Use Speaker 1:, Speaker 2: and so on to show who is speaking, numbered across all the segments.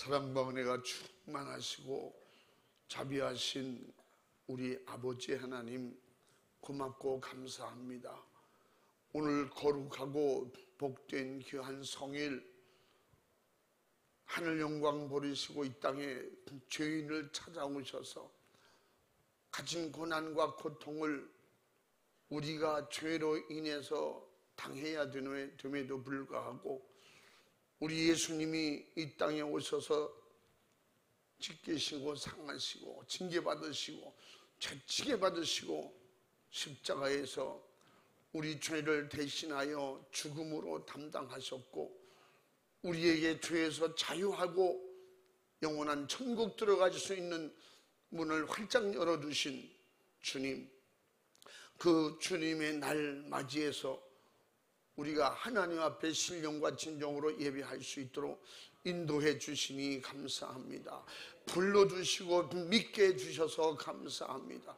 Speaker 1: 사랑과 은혜가 충만하시고 자비하신 우리 아버지 하나님, 고맙고 감사합니다. 오늘 거룩하고 복된 귀한 성일, 하늘 영광 버리시고 이 땅에 죄인을 찾아오셔서 가진 고난과 고통을 우리가 죄로 인해서 당해야 됨에도 불구하고 우리 예수님이 이 땅에 오셔서 찢기시고 상하시고 징계받으시고 채찍에 받으시고 십자가에서 우리 죄를 대신하여 죽음으로 담당하셨고 우리에게 죄에서 자유하고 영원한 천국 들어갈 수 있는 문을 활짝 열어두신 주님, 그 주님의 날 맞이해서 우리가 하나님 앞에 신령과 진정으로 예배할 수 있도록 인도해 주시니 감사합니다. 불러주시고 믿게 해주셔서 감사합니다.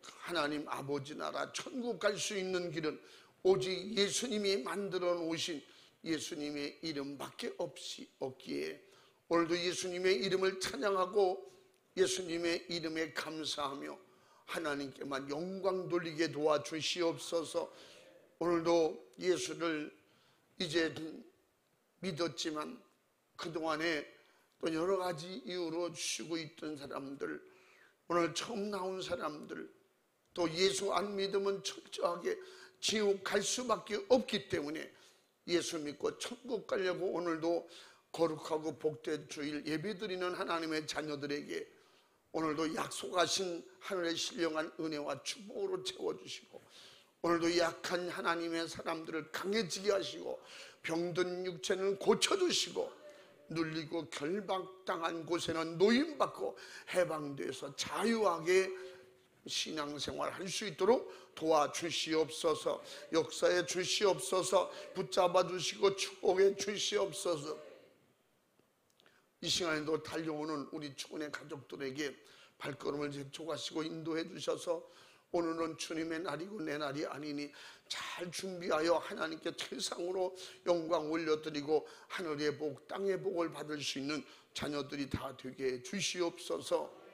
Speaker 1: 하나님 아버지 나라 천국 갈 수 있는 길은 오직 예수님이 만들어 놓으신 예수님의 이름밖에 없기에 오늘도 예수님의 이름을 찬양하고 예수님의 이름에 감사하며 하나님께만 영광 돌리게 도와주시옵소서. 오늘도 예수를 이제 믿었지만 그동안에 또 여러 가지 이유로 쉬고 있던 사람들, 오늘 처음 나온 사람들, 또 예수 안 믿으면 철저하게 지옥 갈 수밖에 없기 때문에 예수 믿고 천국 가려고 오늘도 거룩하고 복된 주일 예배드리는 하나님의 자녀들에게 오늘도 약속하신 하늘의 신령한 은혜와 축복으로 채워주시고 오늘도 약한 하나님의 사람들을 강해지게 하시고 병든 육체는 고쳐주시고 눌리고 결박당한 곳에는 노임받고 해방돼서 자유하게 신앙생활 할 수 있도록 도와주시옵소서. 역사해 주시옵소서. 붙잡아 주시고 축복해 주시옵소서. 이 시간에도 달려오는 우리 축원의 가족들에게 발걸음을 재촉하시고 인도해 주셔서 오늘은 주님의 날이고 내 날이 아니니 잘 준비하여 하나님께 최상으로 영광 올려드리고 하늘의 복 땅의 복을 받을 수 있는 자녀들이 다 되게 해 주시옵소서.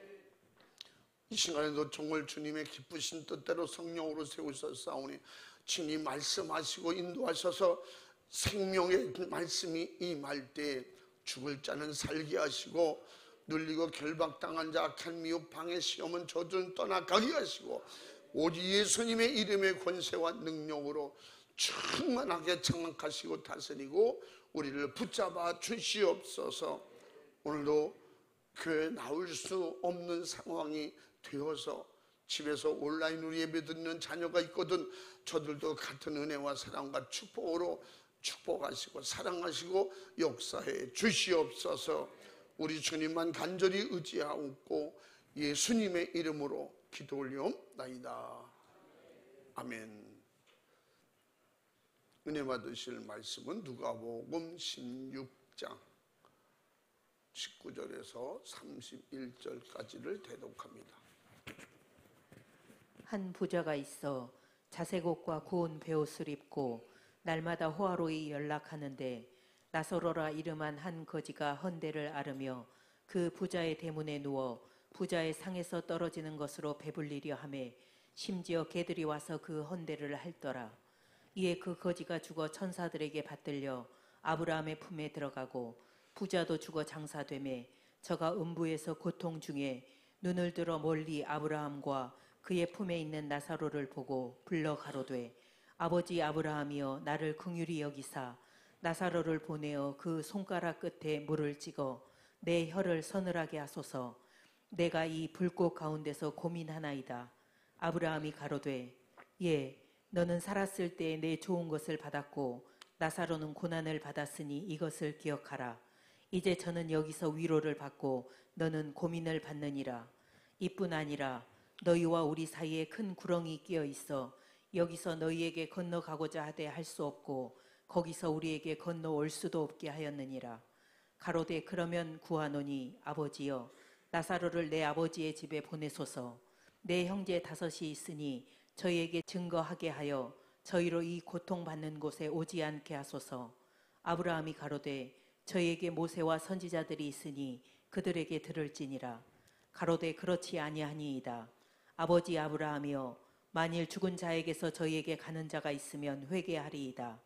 Speaker 1: 이 시간에도 정말 주님의 기쁘신 뜻대로 성령으로 세우셨사오니 친히 말씀하시고 인도하셔서 생명의 말씀이 임할 때 죽을 자는 살게 하시고 눌리고 결박당한 자 악한 미혹 방해 시험은 저주는 떠나가게 하시고 오직 예수님의 이름의 권세와 능력으로 충만하게 장악하시고 다스리고 우리를 붙잡아 주시옵소서. 오늘도 교회에 나올 수 없는 상황이 되어서 집에서 온라인으로 예배드리는 자녀가 있거든 저들도 같은 은혜와 사랑과 축복으로 축복하시고 사랑하시고 역사해 주시옵소서. 우리 주님만 간절히 의지하고 예수님의 이름으로 기도 올리옵나이다. 아멘. 은혜 받으실 말씀은 누가복음 16장 19절에서 31절까지를 대독합니다.
Speaker 2: 한 부자가 있어 자색 옷과 고운 베옷을 입고 날마다 호화로이 연락하는데 나사로라 이름한 한 거지가 헌대를 앓으며 그 부자의 대문에 누워 부자의 상에서 떨어지는 것으로 배불리려 하매 심지어 개들이 와서 그 헌대를 핥더라. 이에 그 거지가 죽어 천사들에게 받들려 아브라함의 품에 들어가고 부자도 죽어 장사되매 저가 음부에서 고통 중에 눈을 들어 멀리 아브라함과 그의 품에 있는 나사로를 보고 불러 가로되 아버지 아브라함이여 나를 긍휼히 여기사 나사로를 보내어 그 손가락 끝에 물을 찍어 내 혀를 서늘하게 하소서. 내가 이 불꽃 가운데서 고민하나이다. 아브라함이 가로되 예 너는 살았을 때 내 좋은 것을 받았고 나사로는 고난을 받았으니 이것을 기억하라. 이제 저는 여기서 위로를 받고 너는 고민을 받느니라. 이뿐 아니라 너희와 우리 사이에 큰 구렁이 끼어 있어 여기서 너희에게 건너가고자 하되 할 수 없고 거기서 우리에게 건너올 수도 없게 하였느니라. 가로되 그러면 구하노니 아버지여 나사로를 내 아버지의 집에 보내소서. 내 형제 5이 있으니 저희에게 증거하게 하여 저희로 이 고통받는 곳에 오지 않게 하소서. 아브라함이 가로되 저희에게 모세와 선지자들이 있으니 그들에게 들을지니라. 가로되 그렇지 아니하니이다. 아버지 아브라함이여 만일 죽은 자에게서 저희에게 가는 자가 있으면 회개하리이다.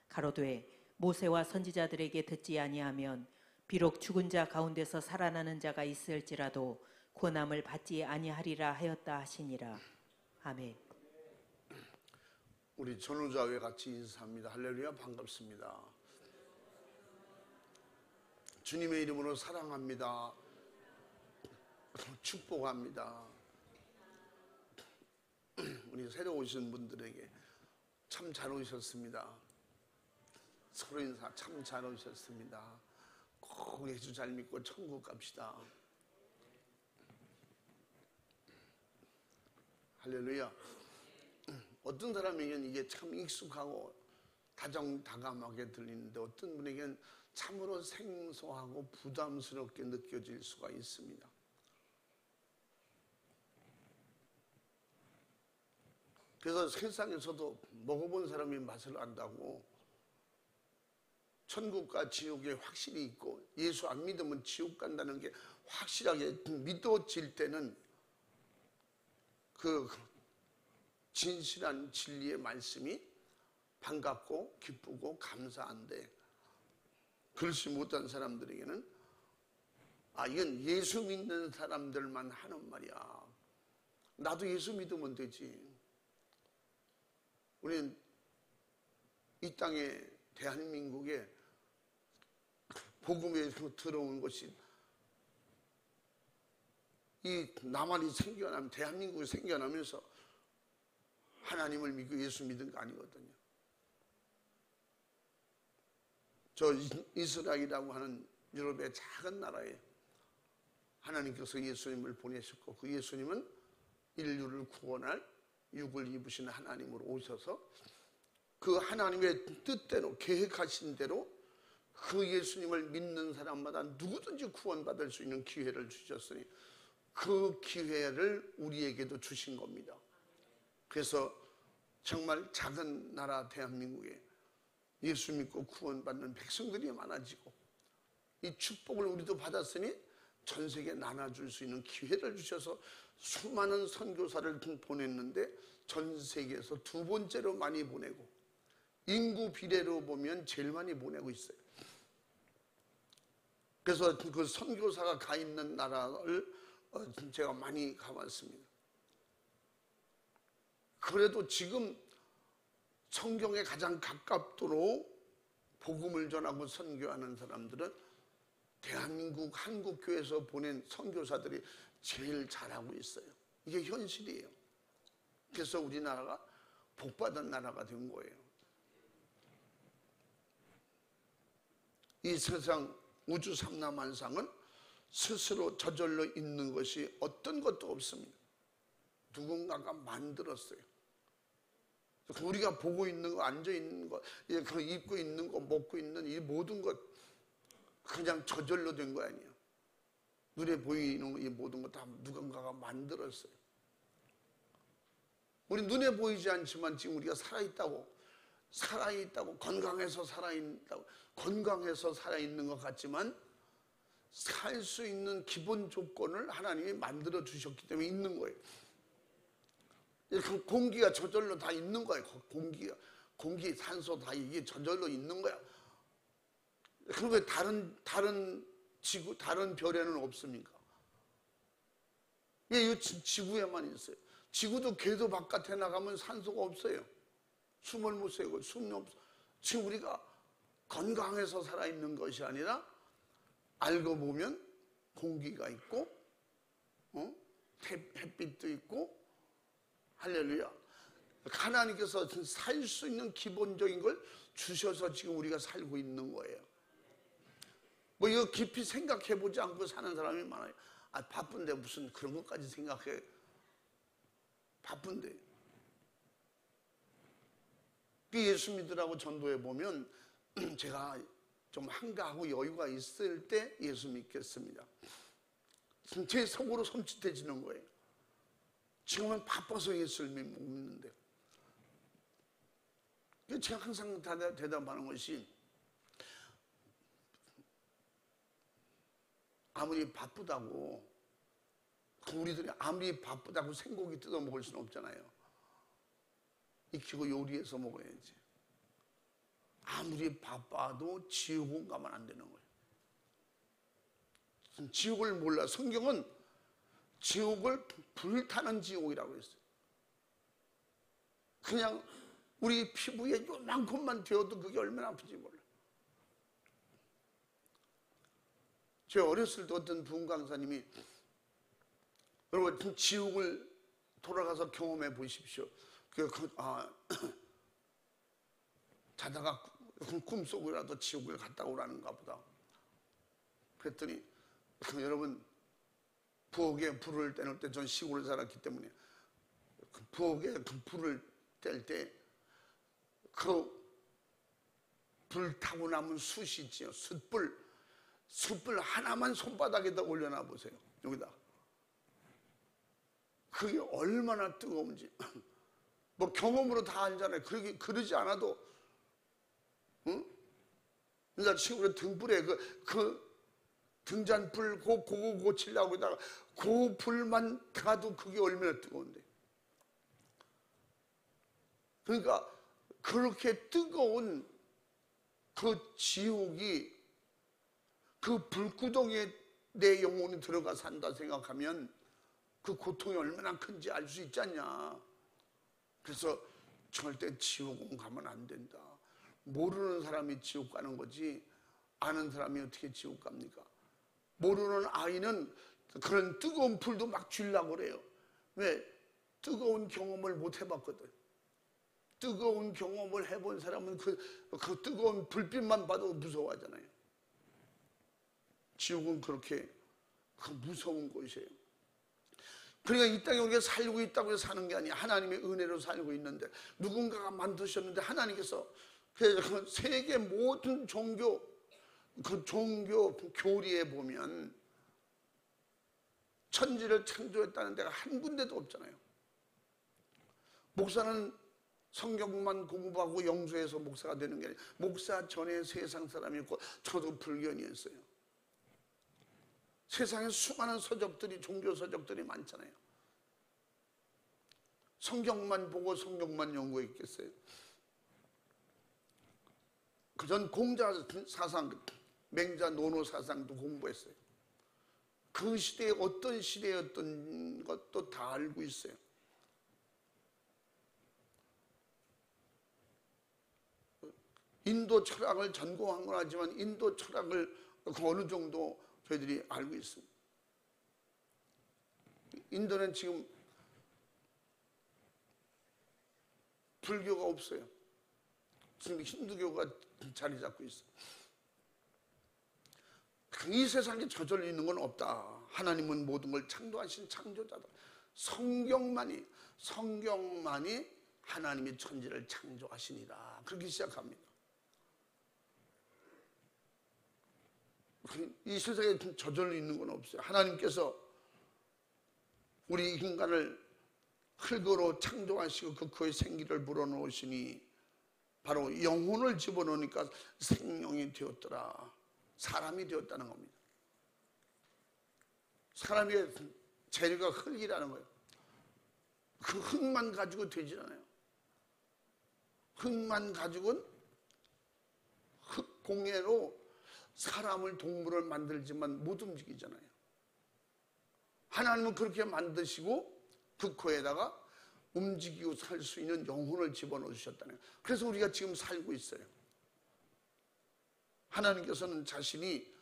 Speaker 2: 가로되 모세와 선지자들에게 듣지 아니하면 비록 죽은 자 가운데서 살아나는 자가 있을지라도 고난을 받지 아니하리라 하였다 하시니라. 아멘.
Speaker 1: 우리 전우자와 같이 인사합니다. 할렐루야, 반갑습니다. 주님의 이름으로 사랑합니다. 축복합니다. 우리 새로 오신 분들에게 참 잘 오셨습니다. 서로 인사 참 잘 오셨습니다. 꼭 예수 잘 믿고 천국 갑시다. 할렐루야. 어떤 사람에게는 이게 참 익숙하고 다정다감하게 들리는데 어떤 분에게는 참으로 생소하고 부담스럽게 느껴질 수가 있습니다. 그래서 세상에서도 먹어본 사람이 맛을 안다고 천국과 지옥에 확실히 있고 예수 안 믿으면 지옥 간다는 게 확실하게 믿어질 때는 그 진실한 진리의 말씀이 반갑고 기쁘고 감사한데 그렇지 못한 사람들에게는 이건 예수 믿는 사람들만 하는 말이야. 나도 예수 믿으면 되지. 우리는 이 땅에 대한민국에 복음에 들어온 것이 이 나만이 생겨나면 대한민국이 생겨나면서 하나님을 믿고 예수 믿은 거 아니거든요. 저 이스라엘이라고 하는 유럽의 작은 나라에 하나님께서 예수님을 보내셨고 그 예수님은 인류를 구원할 육을 입으신 하나님으로 오셔서 그 하나님의 뜻대로 계획하신 대로 그 예수님을 믿는 사람마다 누구든지 구원받을 수 있는 기회를 주셨으니 그 기회를 우리에게도 주신 겁니다. 그래서 정말 작은 나라 대한민국에 예수 믿고 구원받는 백성들이 많아지고 이 축복을 우리도 받았으니 전 세계에 나눠줄 수 있는 기회를 주셔서 수많은 선교사를 보냈는데 전 세계에서 2번째로 많이 보내고 인구 비례로 보면 제일 많이 보내고 있어요. 그래서 그 선교사가 가 있는 나라를 제가 많이 가봤습니다. 그래도 지금 성경에 가장 가깝도록 복음을 전하고 선교하는 사람들은 대한민국 한국교회에서 보낸 선교사들이 제일 잘하고 있어요. 이게 현실이에요. 그래서 우리나라가 복받은 나라가 된 거예요. 이 세상 우주 삼라만상은 스스로 저절로 있는 것이 어떤 것도 없습니다. 누군가가 만들었어요. 우리가 보고 있는 거, 앉아 있는 거, 그 입고 있는 거, 먹고 있는 이 모든 것 그냥 저절로 된 거 아니에요. 눈에 보이는 이 모든 거 다 누군가가 만들었어요. 우리 눈에 보이지 않지만 지금 우리가 살아있다고, 건강해서 살아있는 것 같지만 살 수 있는 기본 조건을 하나님이 만들어 주셨기 때문에 있는 거예요. 공기가 저절로 다 있는 거예요. 공기, 산소 다 이게 저절로 있는 거야. 그럼 왜 다른 지구, 다른 별에는 없습니까? 왜 이 지구에만 있어요? 지구도 궤도 바깥에 나가면 산소가 없어요. 숨을 못 쉬고 숨이 없어. 지금 우리가 건강해서 살아있는 것이 아니라 알고 보면 공기가 있고, 햇빛도 있고, 할렐루야. 하나님께서 살 수 있는 기본적인 걸 주셔서 지금 우리가 살고 있는 거예요. 뭐 이거 깊이 생각해 보지 않고 사는 사람이 많아요. 바쁜데 무슨 그런 것까지 생각해. 바쁜데. 예수 믿으라고 전도해 보면 제가 좀 한가하고 여유가 있을 때 예수 믿겠습니다. 제 속으로 섬찟해지는 거예요. 지금은 바빠서 예수를 못 믿는데. 제가 항상 대답하는 것이 아무리 바쁘다고 우리들이 아무리 바쁘다고 생고기 뜯어 먹을 수는 없잖아요. 익히고 요리해서 먹어야지. 아무리 바빠도 지옥은 가면 안 되는 거예요. 지옥을 몰라. 성경은 지옥을 불타는 지옥이라고 했어요. 그냥 우리 피부에 요만큼만 되어도 그게 얼마나 아픈지 몰라. 제가 어렸을 때 어떤 부흥 강사님이 여러분 지옥을 돌아가서 경험해 보십시오. 자다가 꿈속이라도 지옥을 갔다 오라는가 보다. 그랬더니 여러분 부엌에 불을 떼놓을 때 전 시골에 살았기 때문에 부엌에 불을 뗄 때 불 타고 남은 숯이 있지요. 숯불 하나만 손바닥에다 올려놔 보세요. 여기다. 그게 얼마나 뜨거운지. 뭐 경험으로 다 알잖아요. 그러지 않아도, 응? 그러니까 친구가 등불에 그 등잔불 그거 고치려고 하다가 그 불만 가도 그게 얼마나 뜨거운데. 그러니까 그렇게 뜨거운 그 지옥이 그 불구덩이에 내 영혼이 들어가 산다 생각하면 그 고통이 얼마나 큰지 알 수 있지 않냐. 그래서 절대 지옥은 가면 안 된다. 모르는 사람이 지옥 가는 거지 아는 사람이 어떻게 지옥 갑니까? 모르는 아이는 그런 뜨거운 불도 막 쥐려고 그래요. 왜? 뜨거운 경험을 못 해봤거든. 뜨거운 경험을 해본 사람은 그 뜨거운 불빛만 봐도 무서워하잖아요. 지옥은 그렇게 무서운 곳이에요. 그러니까 이 땅에 우리가 살고 있다고 해서 사는 게 아니야. 하나님의 은혜로 살고 있는데 누군가가 만드셨는데 하나님께서 그 세계 모든 종교 교리에 보면 천지를 창조했다는 데가 한 군데도 없잖아요. 목사는 성경만 공부하고 영주해서 목사가 되는 게 아니라 목사 전에 세상 사람이었고 저도 불견이었어요. 세상에 수많은 서적들이 종교 서적들이 많잖아요. 성경만 보고 성경만 연구했겠어요? 전 공자 사상, 맹자 노노 사상도 공부했어요. 그 시대에 어떤 시대였던 것도 다 알고 있어요. 인도 철학을 전공한 건 하지만 인도 철학을 어느 정도 저희들이 알고 있습니다. 인도는 지금 불교가 없어요. 지금 힌두교가 자리 잡고 있어요. 이 세상에 저절로 있는 건 없다. 하나님은 모든 걸 창조하신 창조자다. 성경만이 하나님이 천지를 창조하시니라. 그렇게 시작합니다. 이 세상에 저절로 있는 건 없어요. 하나님께서 우리 인간을 흙으로 창조하시고 그 코에 생기를 불어넣으시니 바로 영혼을 집어넣으니까 생명이 되었더라. 사람이 되었다는 겁니다. 사람의 재료가 흙이라는 거예요. 그 흙만 가지고 되질 않아요. 흙만 가지고는 흙공예로 사람을, 동물을 만들지만 못 움직이잖아요. 하나님은 그렇게 만드시고 그 코에다가 움직이고 살 수 있는 영혼을 집어넣으셨다는 거예요. 그래서 우리가 지금 살고 있어요. 하나님께서는 자신이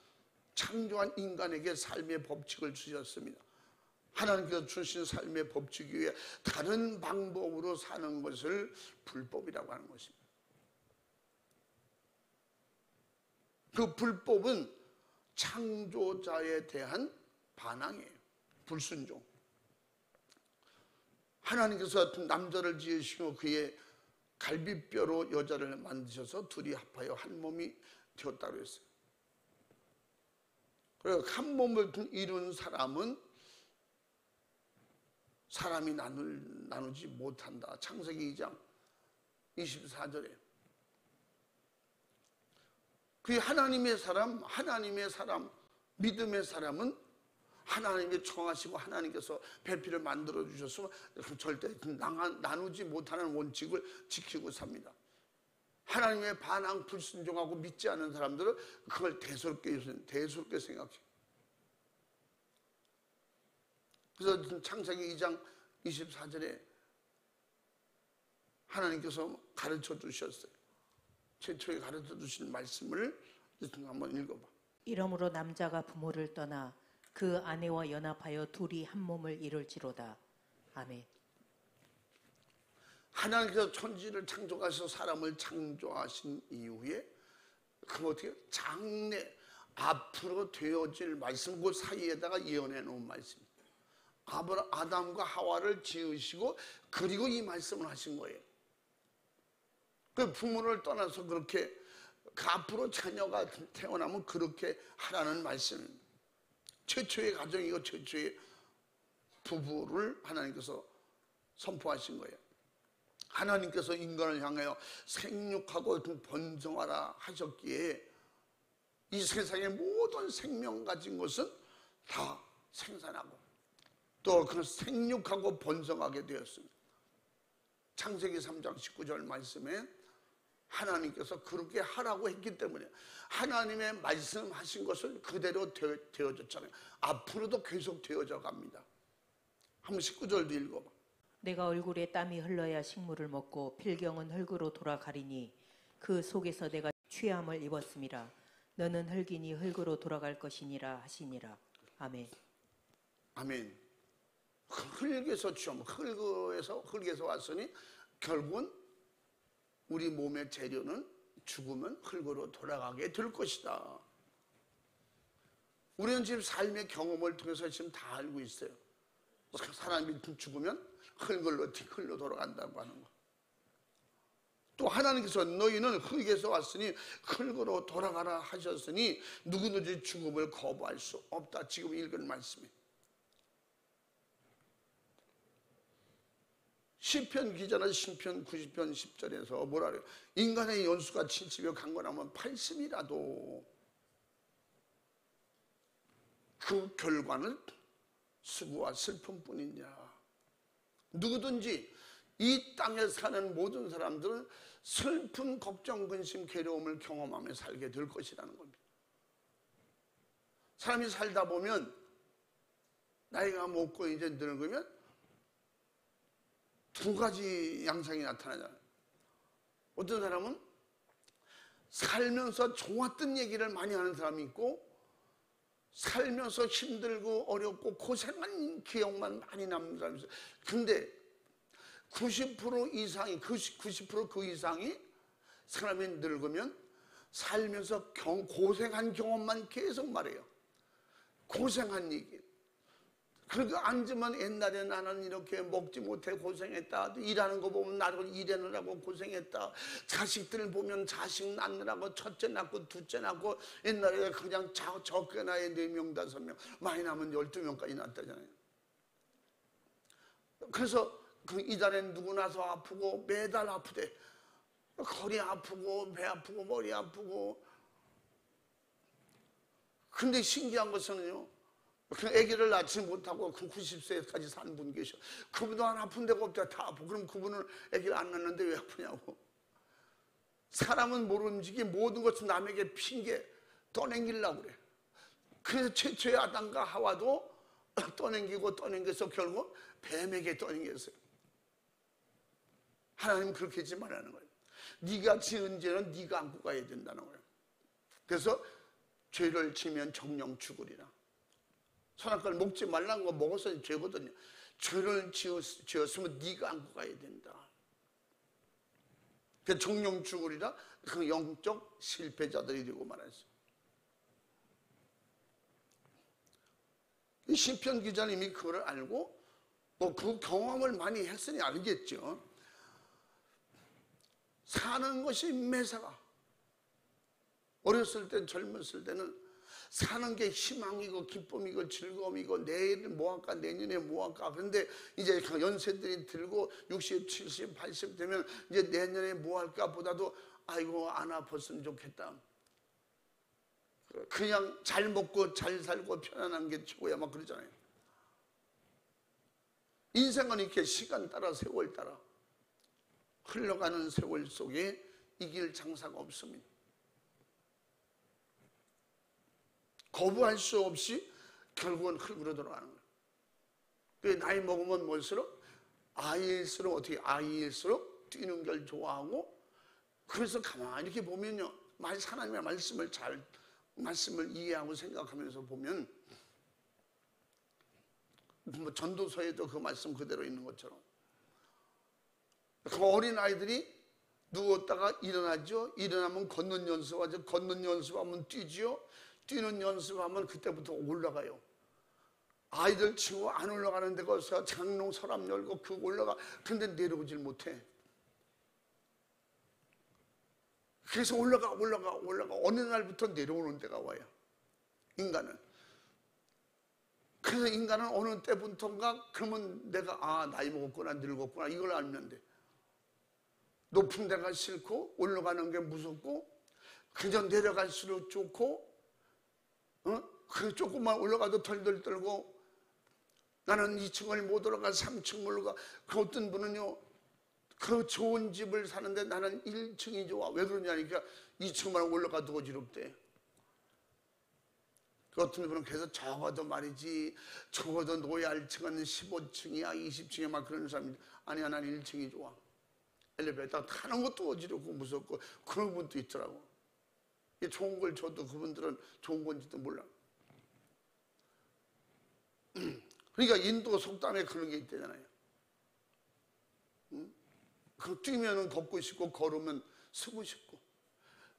Speaker 1: 창조한 인간에게 삶의 법칙을 주셨습니다. 하나님께서 주신 삶의 법칙 위에 다른 방법으로 사는 것을 불법이라고 하는 것입니다. 그 불법은 창조자에 대한 반항이에요. 불순종. 하나님께서 남자를 지으시고 그의 갈비뼈로 여자를 만드셔서 둘이 합하여 한 몸이 되었다고 했어요. 그래서 한 몸을 이룬 사람은 사람이 나누지 못한다. 창세기 2장 24절에. 그 하나님의 사람, 믿음의 사람은 하나님이 청하시고 하나님께서 배필을 만들어 주셔서 절대 나누지 못하는 원칙을 지키고 삽니다. 하나님의 반항, 불순종하고 믿지 않는 사람들은 그걸 대수롭게 생각해요. 그래서 창세기 2장 24절에 하나님께서 가르쳐 주셨어요. 최초에 가르쳐 주신 말씀을 한번 읽어봐.
Speaker 2: 이러므로 남자가 부모를 떠나 그 아내와 연합하여 둘이 한 몸을 이룰지로다. 아멘.
Speaker 1: 하나님께서 천지를 창조하셔서 사람을 창조하신 이후에 그 어떻게 장래 앞으로 되어질 말씀, 그 사이에다가 예언해 놓은 말씀. 아담과 하와를 지으시고 그리고 이 말씀을 하신 거예요. 그 부모를 떠나서 그렇게 그 앞으로 자녀가 태어나면 그렇게 하라는 말씀입니다. 최초의 가정이고 최초의 부부를 하나님께서 선포하신 거예요. 하나님께서 인간을 향하여 생육하고 번성하라 하셨기에 이 세상의 모든 생명 가진 것은 다 생산하고 또 그 생육하고 번성하게 되었습니다. 창세기 3장 19절 말씀에 하나님께서 그렇게 하라고 했기 때문에 하나님의 말씀하신 것을 그대로 되어졌잖아요. 앞으로도 계속 되어져 갑니다. 한번 19절도 읽어봐.
Speaker 2: 내가 얼굴에 땀이 흘러야 식물을 먹고 필경은 흙으로 돌아가리니 그 속에서 내가 취함을 입었음이라. 너는 흙이니 흙으로 돌아갈 것이니라 하시니라. 아멘.
Speaker 1: 아멘. 흙에서 취함, 흙에서 왔으니 결국은 우리 몸의 재료는 죽으면 흙으로 돌아가게 될 것이다. 우리는 지금 삶의 경험을 통해서 지금 다 알고 있어요. 사람이 죽으면 흙으로 돌아간다고 하는 거. 또 하나님께서 너희는 흙에서 왔으니 흙으로 돌아가라 하셨으니 누구든지 죽음을 거부할 수 없다. 지금 읽은 말씀이. 시편 기자는 시편 90편 10절에서 뭐라 그래요? 인간의 연수가 70여 강건하면 80이라도 그 결과는 수고와 슬픔뿐이냐. 누구든지 이 땅에 사는 모든 사람들은 슬픈 걱정, 근심, 괴로움을 경험하며 살게 될 것이라는 겁니다. 사람이 살다 보면 나이가 먹고 이제 늙으면 두 가지 양상이 나타나잖아요. 어떤 사람은 살면서 좋았던 얘기를 많이 하는 사람이 있고 살면서 힘들고 어렵고 고생한 기억만 많이 남는 사람이 있어요. 근데 90% 이상이 90% 그 이상이 사람이 늙으면 살면서 고생한 경험만 계속 말해요. 고생한 얘기. 그러니까 앉으면 옛날에 나는 이렇게 먹지 못해 고생했다. 일하는 거 보면 나도 일하느라고 고생했다. 자식들 보면 자식 낳느라고 첫째 낳고 둘째 낳고 옛날에 그냥 적게 나야 4명, 5명, 많이 나면 12명까지 낳았다잖아요. 그래서 그 이달엔 누구 나서 아프고 매달 아프대. 허리 아프고 배 아프고 머리 아프고. 근데 신기한 것은요, 그 아기를 낳지 못하고 그 90세까지 산 분 계셔. 그분도 안 아픈 데가 없다. 다 아프고. 그럼 그분은 아기를 안 낳는데 왜 아프냐고. 사람은 모름지기 모든 것은 남에게 핑계 떠넘기려고 그래. 그래서 최초의 아담과 하와도 떠넘겨서 결국 뱀에게 떠넘겼어요. 하나님은 그렇게 하지 말라는 거예요. 네가 지은 죄는 네가 안고 가야 된다는 거예요. 그래서 죄를 지면 정령 죽으리라. 선악과를 먹지 말라는 거 먹어서 죄거든요. 죄를 지었으면 네가 안고 가야 된다. 그 정령 죽으리라. 그 영적 실패자들이 되고 말았어요. 이 시편 기자님이 그걸 알고 그 경험을 많이 했으니 알겠죠. 사는 것이 매사가. 어렸을 때 젊었을 때는 사는 게 희망이고 기쁨이고 즐거움이고 내일 뭐 할까 내년에 뭐 할까. 그런데 이제 연세들이 들고 60, 70, 80 되면 이제 내년에 뭐 할까 보다도 아이고 안 아팠으면 좋겠다. 그냥 잘 먹고 잘 살고 편안한 게 최고야 막 그러잖아요. 인생은 이렇게 시간 따라 세월 따라 흘러가는 세월 속에 이길 장사가 없습니다. 거부할 수 없이 결국은 흙으로 돌아가는 거예요. 그 나이 먹으면 뭘수록 아이일수록 어떻게 아이일수록 뛰는 걸 좋아하고 그래서 가만히 이렇게 보면요, 하나님의 말씀을 이해하고 생각하면서 보면 뭐 전도서에도 그 말씀 그대로 있는 것처럼 그 어린 아이들이 누웠다가 일어나죠. 일어나면 걷는 연습하죠. 걷는 연습하면 뛰죠. 뛰는 연습하면 그때부터 올라가요. 아이들 치고 안 올라가는 데가 없어. 장롱 서랍 열고 그 올라가. 근데 내려오질 못해. 그래서 올라가 어느 날부터 내려오는 데가 와요. 인간은. 그래서 인간은 어느 때부터인가 그러면 내가 나이 먹었구나 늙었구나 이걸 알면 돼. 높은 데가 싫고 올라가는 게 무섭고 그저 내려갈수록 좋고 그 조금만 올라가도 덜덜 떨고 나는 2층을 못 올라가 3층 올라가. 그 어떤 분은요 그 좋은 집을 사는데 나는 1층이 좋아. 왜 그러냐니까 2층만 올라가도 어지럽대. 그 어떤 분은 그래서 적어도 말이지 적어도 노얄층은 15층이야 20층이야 막 그런 사람이 아니야 난 1층이 좋아. 엘리베이터 타는 것도 어지럽고 무섭고 그런 분도 있더라고. 좋은 걸 줘도 그분들은 좋은 건지도 몰라. 그러니까 인도 속담에 그런 게 있대잖아요. 그 뛰면은 걷고 싶고 걸으면 서고 싶고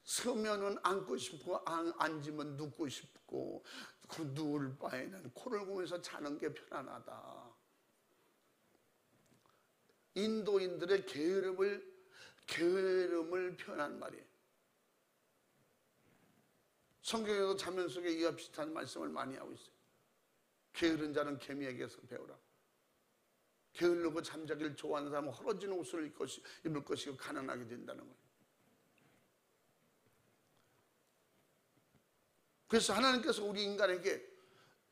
Speaker 1: 서면은 앉고 싶고 앉으면 눕고 싶고 그 누울 바에는 코를 고면서 자는 게 편안하다. 인도인들의 게으름을 표현한 말이에요. 성경에도 자면 속에 이와 비슷한 말씀을 많이 하고 있어요. 게으른 자는 개미에게서 배우라. 게으르고 잠자기를 좋아하는 사람은 헐어진 옷을 입을 것이고 가난하게 된다는 거예요. 그래서 하나님께서 우리 인간에게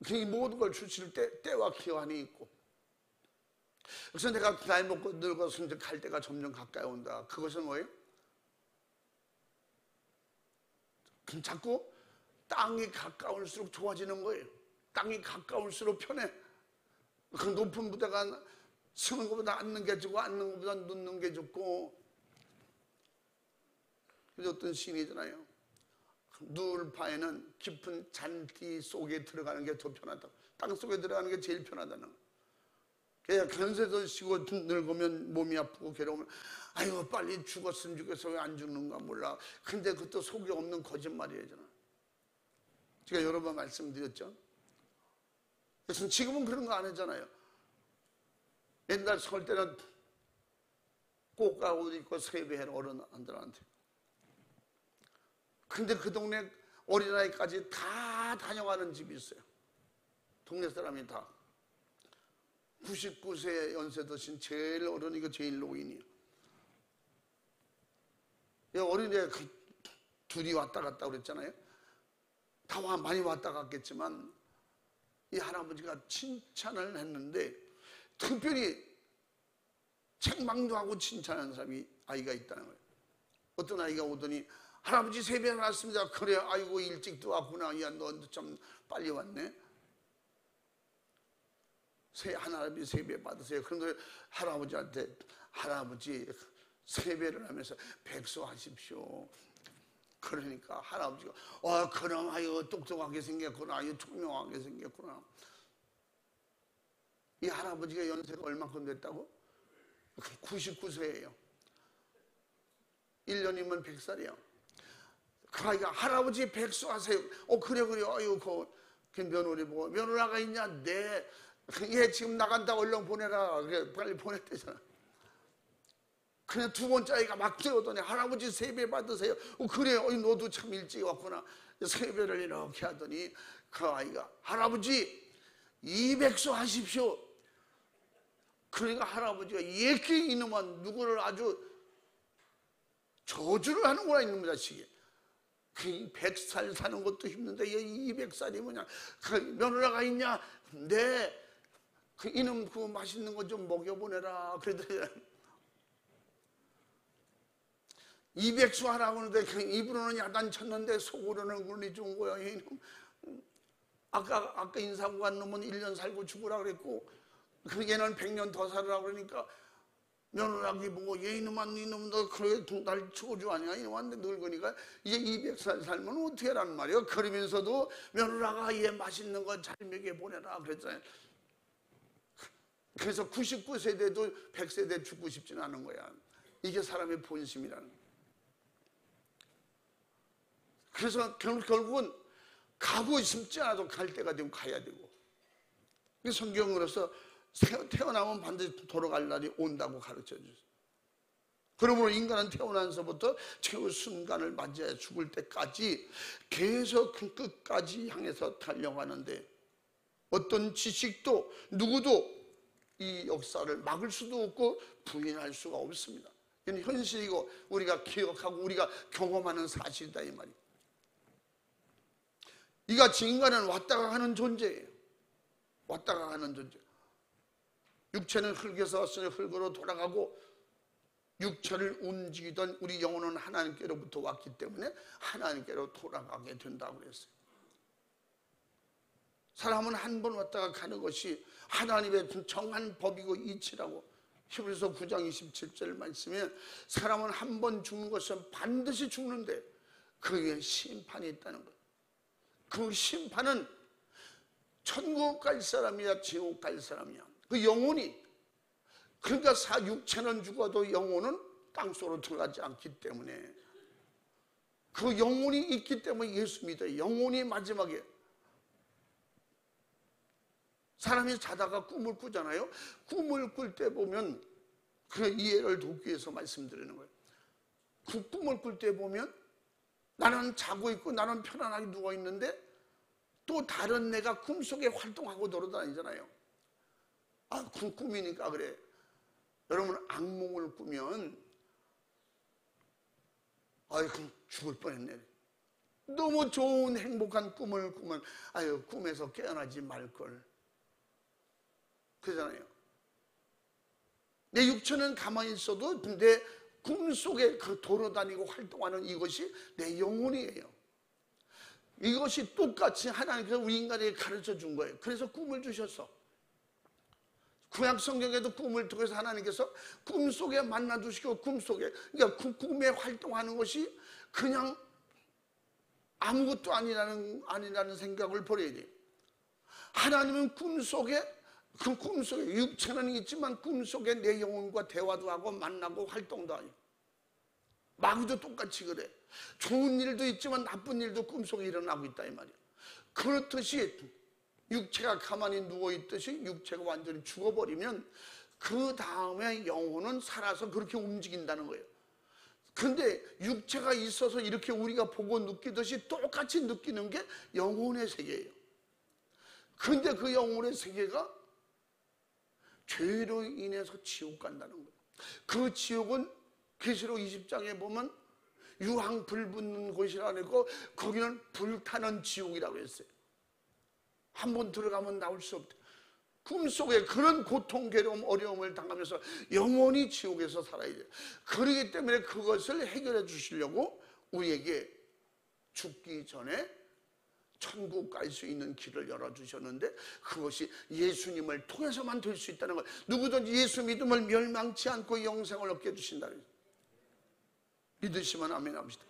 Speaker 1: 이 모든 걸 주실 때 때와 기한이 있고 그래서 내가 나이 먹고 늙어서 이제 갈 때가 점점 가까이 온다. 그것은 뭐예요? 그럼 자꾸 땅이 가까울수록 좋아지는 거예요. 땅이 가까울수록 편해. 그 높은 부대가 서는 것보다 앉는 게 좋고 앉는 것보다 눕는 게 좋고. 그래서 어떤 시인이잖아요. 누울 바에는 깊은 잔디 속에 들어가는 게 더 편하다. 땅 속에 들어가는 게 제일 편하다는 거예요. 그냥 견세도 쉬고 늙으면 몸이 아프고 괴로우면 아이고 빨리 죽었으면 좋겠어 왜 안 죽는가 몰라. 근데 그것도 속이 없는 거짓말이에요. 제가 여러 번 말씀드렸죠. 그래서 지금은 그런 거 안 하잖아요. 옛날 설 때는 꽃가 옷 입고 세배해라 어른들한테. 근데 그 동네 어린아이까지 다 다녀가는 집이 있어요. 동네 사람이 다. 99세 연세 드신 제일 어른이고 제일 노인이에요. 어린애 둘이 왔다 갔다 그랬잖아요. 다 많이 왔다 갔겠지만 이 할아버지가 칭찬을 했는데 특별히 책망도 하고 칭찬하는 사람이 아이가 있다는 거예요. 어떤 아이가 오더니 할아버지 세배 왔습니다. 그래, 아이고 일찍도 왔구나. 야, 너 좀 빨리 왔네. 할아버지 세배 받으세요. 그런데 할아버지한테 할아버지 세배를 하면서 백수하십시오. 그러니까 할아버지가 그럼 아유 똑똑하게 생겼구나. 아유 총명하게 생겼구나. 이 할아버지가 연세가 얼마큼 됐다고? 99세예요. 1년이면 100살이야. 그 아이가 할아버지 백수하세요. 그래. 아유 그 며느리 보고 며느라가 있냐? 네. 얘 지금 나간다. 얼른 보내라. 그래, 빨리 보냈대잖아. 그냥 두 번째 아이가 막 들어오더니 할아버지 세배 받으세요. 그래. 너도 참 일찍 왔구나. 세배를 이렇게 하더니 그 아이가 할아버지 200수 하십시오. 그러니까 할아버지가 얘께 이놈은 누구를 아주 저주를 하는구나 이놈 자식이. 100살 사는 것도 힘든데 얘 200살이 뭐냐. 그 며느라가 있냐? 네. 이놈 그 맛있는 거 좀 먹여보내라. 그러더니 200수 하라고 하는데 입으로는 야단 쳤는데 속으로는 그러니 좋은 거야. 이놈. 아까 인사하고 간 놈은 1년 살고 죽으라 그랬고 얘는 100년 더 살으라 그러니까 며느라기 보고 얘 이놈 너 그래 날 초주하냐 이놈한테 늙으니까 이제 200살 살면 어떻게 하란 말이야. 그러면서도 며느라가 얘 맛있는 거 잘 먹여보내라 그랬잖아요. 그래서 99세 돼도 100세 돼 죽고 싶지는 않은 거야. 이게 사람의 본심이라는 거야. 그래서 결국은 가고 싶지 않아도 갈 때가 되면 가야 되고, 성경으로서 태어나면 반드시 돌아갈 날이 온다고 가르쳐 주세요. 그러므로 인간은 태어나서부터 최후 순간을 맞이해 죽을 때까지 계속 끝까지 향해서 달려가는데 어떤 지식도 누구도 이 역사를 막을 수도 없고 부인할 수가 없습니다. 이건 현실이고 우리가 기억하고 우리가 경험하는 사실이다 이 말이에요. 이같이 인간은 왔다가 가는 존재예요. 왔다가 가는 존재. 육체는 흙에서 왔으니 흙으로 돌아가고 육체를 움직이던 우리 영혼은 하나님께로부터 왔기 때문에 하나님께로 돌아가게 된다고 그랬어요. 사람은 한 번 왔다가 가는 것이 하나님의 정한 법이고 이치라고 히브리서 9장 27절 말씀에 사람은 한 번 죽는 것은 반드시 죽는데 그에 심판이 있다는 것. 그 심판은 천국 갈 사람이야 지옥 갈 사람이야. 그 영혼이, 그러니까 육체는 죽어도 영혼은 땅속으로 들어가지 않기 때문에 그 영혼이 있기 때문에 예수 믿어요. 영혼이 마지막에 사람이 자다가 꿈을 꾸잖아요. 꿈을 꿀 때 보면 그 이해를 돕기 위해서 말씀드리는 거예요. 그 꿈을 꿀 때 보면 나는 자고 있고 나는 편안하게 누워 있는데 또 다른 내가 꿈속에 활동하고 돌아다니잖아요. 그 꿈이니까 그래. 여러분 악몽을 꾸면 그럼 죽을 뻔했네. 너무 좋은 행복한 꿈을 꾸면 꿈에서 깨어나지 말걸 그러잖아요. 내 육체는 가만히 있어도 내 꿈속에 돌아다니고 활동하는 이것이 내 영혼이에요. 이것이 똑같이 하나님께서 우리 인간에게 가르쳐 준 거예요. 그래서 꿈을 주셨어. 구약 성경에도 꿈을 통해서 하나님께서 꿈속에 만나 주시고 꿈속에, 그러니까 그 꿈에 활동하는 것이 그냥 아무것도 아니라는 생각을 버려야 돼요. 하나님은 꿈속에 육체는 있지만 꿈속에 내 영혼과 대화도 하고 만나고 활동도 하고, 마귀도 똑같이 그래. 좋은 일도 있지만 나쁜 일도 꿈속에 일어나고 있다 이 말이에요. 그렇듯이 육체가 가만히 누워있듯이 육체가 완전히 죽어버리면 그 다음에 영혼은 살아서 그렇게 움직인다는 거예요. 근데 육체가 있어서 이렇게 우리가 보고 느끼듯이 똑같이 느끼는 게 영혼의 세계예요. 근데 그 영혼의 세계가 죄로 인해서 지옥 간다는 거예요. 그 지옥은 계시록 20장에 보면 유황 불 붙는 곳이라고 했고 거기는 불타는 지옥이라고 했어요. 한번 들어가면 나올 수 없대. 꿈속에 그런 고통, 괴로움, 어려움을 당하면서 영원히 지옥에서 살아야 돼요. 그렇기 때문에 그것을 해결해 주시려고 우리에게 죽기 전에 천국 갈 수 있는 길을 열어주셨는데 그것이 예수님을 통해서만 될 수 있다는 것. 누구든지 예수 믿음을 멸망치 않고 영생을 얻게 해주신다는 거예요. 믿으시면 아멘 합시다.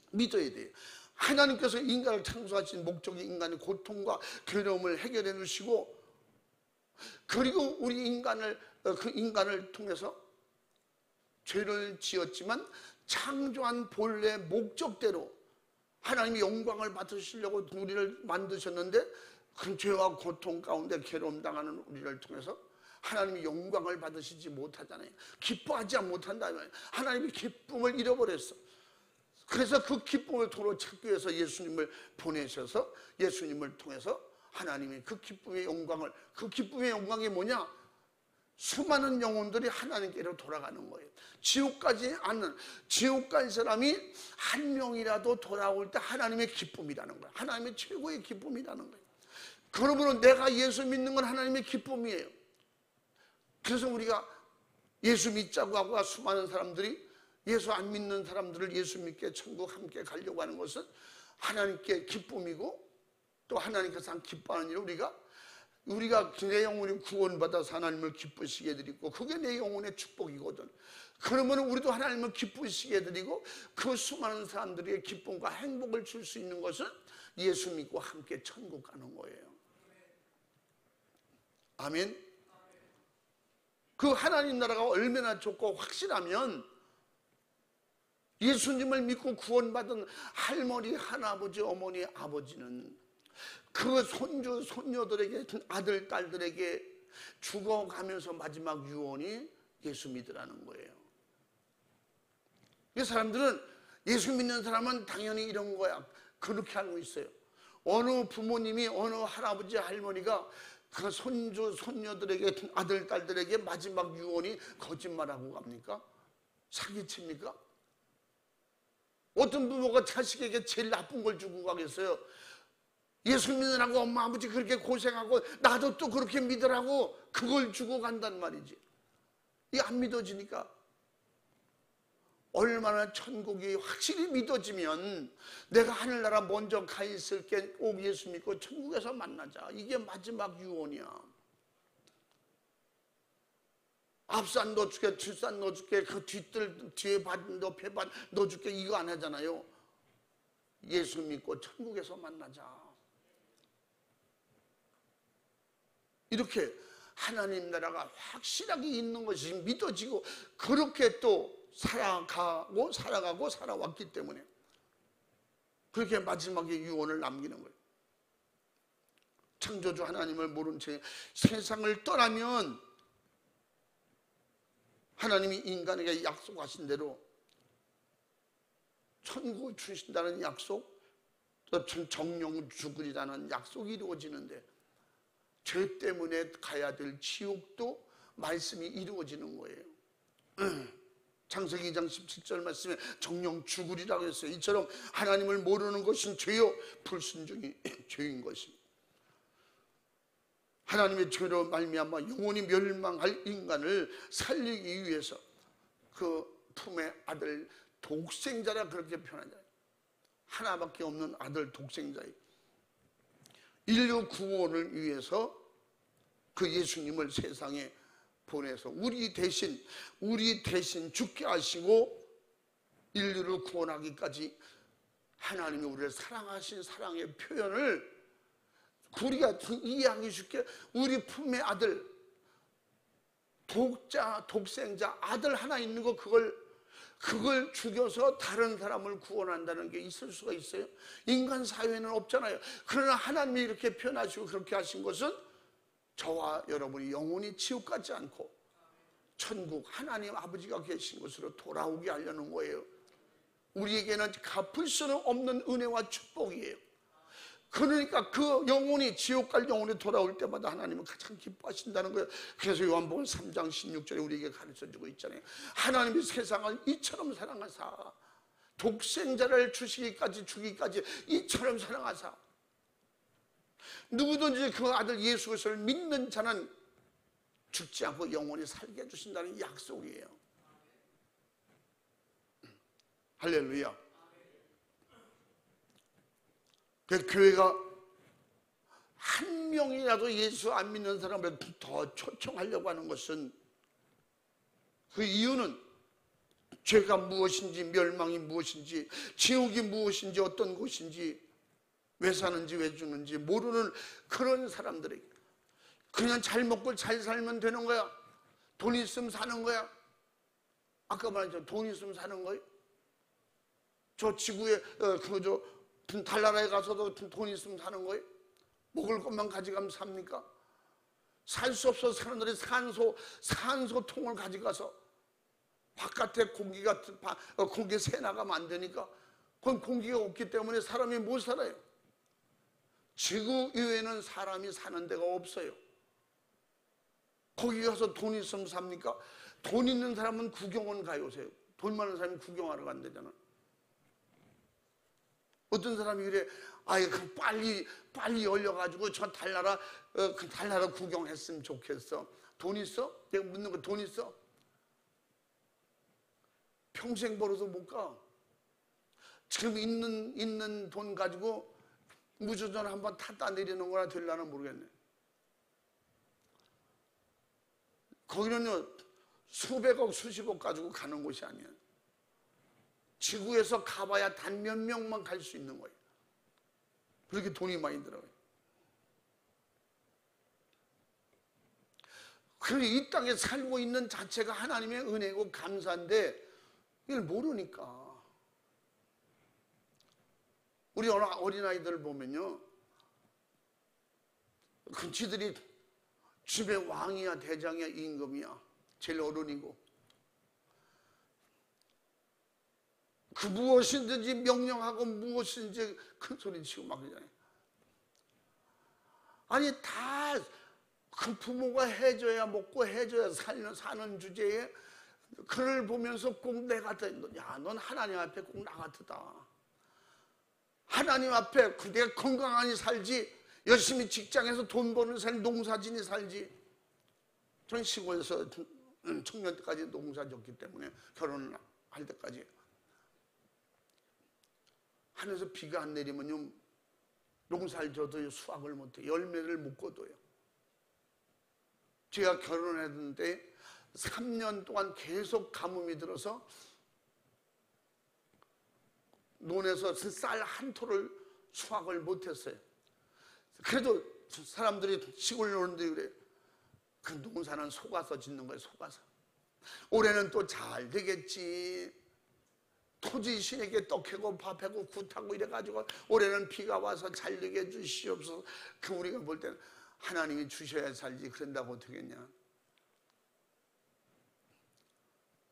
Speaker 1: 믿어야 돼요. 하나님께서 인간을 창조하신 목적이 인간의 고통과 괴로움을 해결해 주시고 그리고 우리 그 인간을 통해서 죄를 지었지만 창조한 본래 목적대로 하나님이 영광을 받으시려고 우리를 만드셨는데 그 죄와 고통 가운데 괴로움 당하는 우리를 통해서 하나님이 영광을 받으시지 못하잖아요. 기뻐하지 못한다. 하나님이 기쁨을 잃어버렸어. 그래서 그 기쁨을 도로 찾기 위해서 예수님을 보내셔서 예수님을 통해서 하나님이 그 기쁨의 영광을, 그 기쁨의 영광이 뭐냐? 수많은 영혼들이 하나님께로 돌아가는 거예요. 지옥 가지 않는, 지옥 간 사람이 한 명이라도 돌아올 때 하나님의 기쁨이라는 거예요. 하나님의 최고의 기쁨이라는 거예요. 그러므로 내가 예수 믿는 건 하나님의 기쁨이에요. 그래서 우리가 예수 믿자고 하고 수많은 사람들이 예수 안 믿는 사람들을 예수 믿게 천국 함께 가려고 하는 것은 하나님께 기쁨이고 또 하나님께서 기뻐하는 일을 우리가 내 영혼이 구원받아서 하나님을 기쁘시게 해드리고 그게 내 영혼의 축복이거든. 그러면 우리도 하나님을 기쁘시게 해드리고 그 수많은 사람들에게 기쁨과 행복을 줄 수 있는 것은 예수 믿고 함께 천국 가는 거예요. 아멘. 그 하나님 나라가 얼마나 좋고 확실하면 예수님을 믿고 구원받은 할머니, 할아버지, 어머니, 아버지는 그 손주, 손녀들에게, 아들, 딸들에게 죽어가면서 마지막 유언이 예수 믿으라는 거예요. 이 사람들은 예수 믿는 사람은 당연히 이런 거야. 그렇게 알고 있어요. 어느 부모님이, 어느 할아버지, 할머니가 그 손주, 손녀들에게, 아들, 딸들에게 마지막 유언이 거짓말하고 갑니까? 사기칩니까? 어떤 부모가 자식에게 제일 나쁜 걸 주고 가겠어요? 예수 믿으라고 엄마 아버지 그렇게 고생하고 나도 또 그렇게 믿으라고 그걸 주고 간단 말이지. 이게 안 믿어지니까 얼마나 천국이 확실히 믿어지면 내가 하늘나라 먼저 가 있을게 꼭 예수 믿고 천국에서 만나자. 이게 마지막 유언이야. 앞산 넣어줄게, 뒷산 넣어줄게, 그 뒤에 밭 옆에 밭 넣어줄게 이거 안 하잖아요. 예수 믿고 천국에서 만나자. 이렇게 하나님 나라가 확실하게 있는 것이 믿어지고 그렇게 또 살아가고 살아왔기 때문에 그렇게 마지막에 유언을 남기는 거예요. 창조주 하나님을 모른 채 세상을 떠나면 하나님이 인간에게 약속하신 대로 천국을 주신다는 약속, 또 정령 죽으리라는 약속이 이루어지는데 죄 때문에 가야 될 지옥도 말씀이 이루어지는 거예요. 창세기 2장 17절 말씀에 정령 죽으리라고 했어요. 이처럼 하나님을 모르는 것은 죄요 불순종이 죄인 것입니다. 하나님의 죄로 말미암아 영원히 멸망할 인간을 살리기 위해서 그 품의 아들 독생자라 그렇게 표현하잖아요. 하나밖에 없는 아들 독생자예요. 인류 구원을 위해서 그 예수님을 세상에 보내서 우리 대신 죽게 하시고 인류를 구원하기까지 하나님이 우리를 사랑하신 사랑의 표현을 우리가 이해하기 쉽게 우리 품의 아들 독생자 아들 하나 있는 거 그걸 그걸 죽여서 다른 사람을 구원한다는 게 있을 수가 있어요? 인간 사회는 없잖아요. 그러나 하나님이 이렇게 표현하시고 그렇게 하신 것은 저와 여러분이 영원히 지옥 가지 않고 천국 하나님 아버지가 계신 곳으로 돌아오게 하려는 거예요. 우리에게는 갚을 수는 없는 은혜와 축복이에요. 그러니까 그 영혼이 지옥 갈 영혼이 돌아올 때마다 하나님은 가장 기뻐하신다는 거예요. 그래서 요한복음 3장 16절에 우리에게 가르쳐주고 있잖아요. 하나님이 세상을 이처럼 사랑하사 독생자를 주시기까지 주기까지 이처럼 사랑하사 누구든지 그 아들 예수 그리스도를 믿는 자는 죽지 않고 영원히 살게 해주신다는 약속이에요. 할렐루야. 그 교회가 한 명이라도 예수 안 믿는 사람을 더 초청하려고 하는 것은 그 이유는 죄가 무엇인지 멸망이 무엇인지 지옥이 무엇인지 어떤 곳인지 왜 사는지 왜 죽는지 모르는 그런 사람들에게 그냥 잘 먹고 잘 살면 되는 거야. 돈 있으면 사는 거야. 아까 말했죠. 돈 있으면 사는 거예요. 저 지구에 달나라에 가서도 돈 있으면 사는 거예요? 먹을 것만 가져가면 삽니까? 살 수 없어서 사람들이 산소통을 가져가서 바깥에 공기 새 나가면 안 되니까 그건 공기가 없기 때문에 사람이 못 살아요. 지구 위에는 사람이 사는 데가 없어요. 거기 가서 돈 있으면 삽니까? 돈 있는 사람은 구경은 가요. 돈 많은 사람이 구경하러 간대잖아. 어떤 사람이 그래, 빨리 열려가지고 저 달나라 구경했으면 좋겠어. 돈 있어? 내가 묻는 거 돈 있어? 평생 벌어도 못 가. 지금 있는 돈 가지고 무주전 한번 탔다 내리는 거나 되려나 모르겠네. 거기는요, 수백억, 수십억 가지고 가는 곳이 아니야. 지구에서 가봐야 단 몇 명만 갈 수 있는 거예요. 그렇게 돈이 많이 들어가요. 그래서 이 땅에 살고 있는 자체가 하나님의 은혜고 감사인데 이걸 모르니까. 우리 어린아이들 보면요, 그 지들이 집의 왕이야 대장이야 임금이야 제일 어른이고 그 무엇이든지 명령하고 무엇이든지 큰 소리 치고 막 그러잖아요. 아니 다 그 부모가 해줘야 먹고 해줘야 사는 주제에 그를 보면서 꼭 내 같은 야, 넌 하나님 앞에 꼭 나 같다. 하나님 앞에 내가 건강하니 살지 열심히 직장에서 돈 버는 삶 농사지니 살지. 전 시골에서 청년 때까지 농사 졌기 때문에 결혼을 할 때까지 하늘에서 비가 안 내리면요 농사를 져도 수확을 못해. 열매를 못 거둬요. 제가 결혼했는데 3년 동안 계속 가뭄이 들어서 논에서 쌀 한 토를 수확을 못했어요. 그래도 사람들이 시골 노는데 그래. 그 농사는 속아서 짓는 거예요. 속아서. 올해는 또 잘 되겠지. 토지 신에게 떡하고 밥하고 굿하고 이래가지고 올해는 비가 와서 잘 되게 해주시옵소서. 그 우리가 볼 때는 하나님이 주셔야 살지 그런다고 어떻겠냐.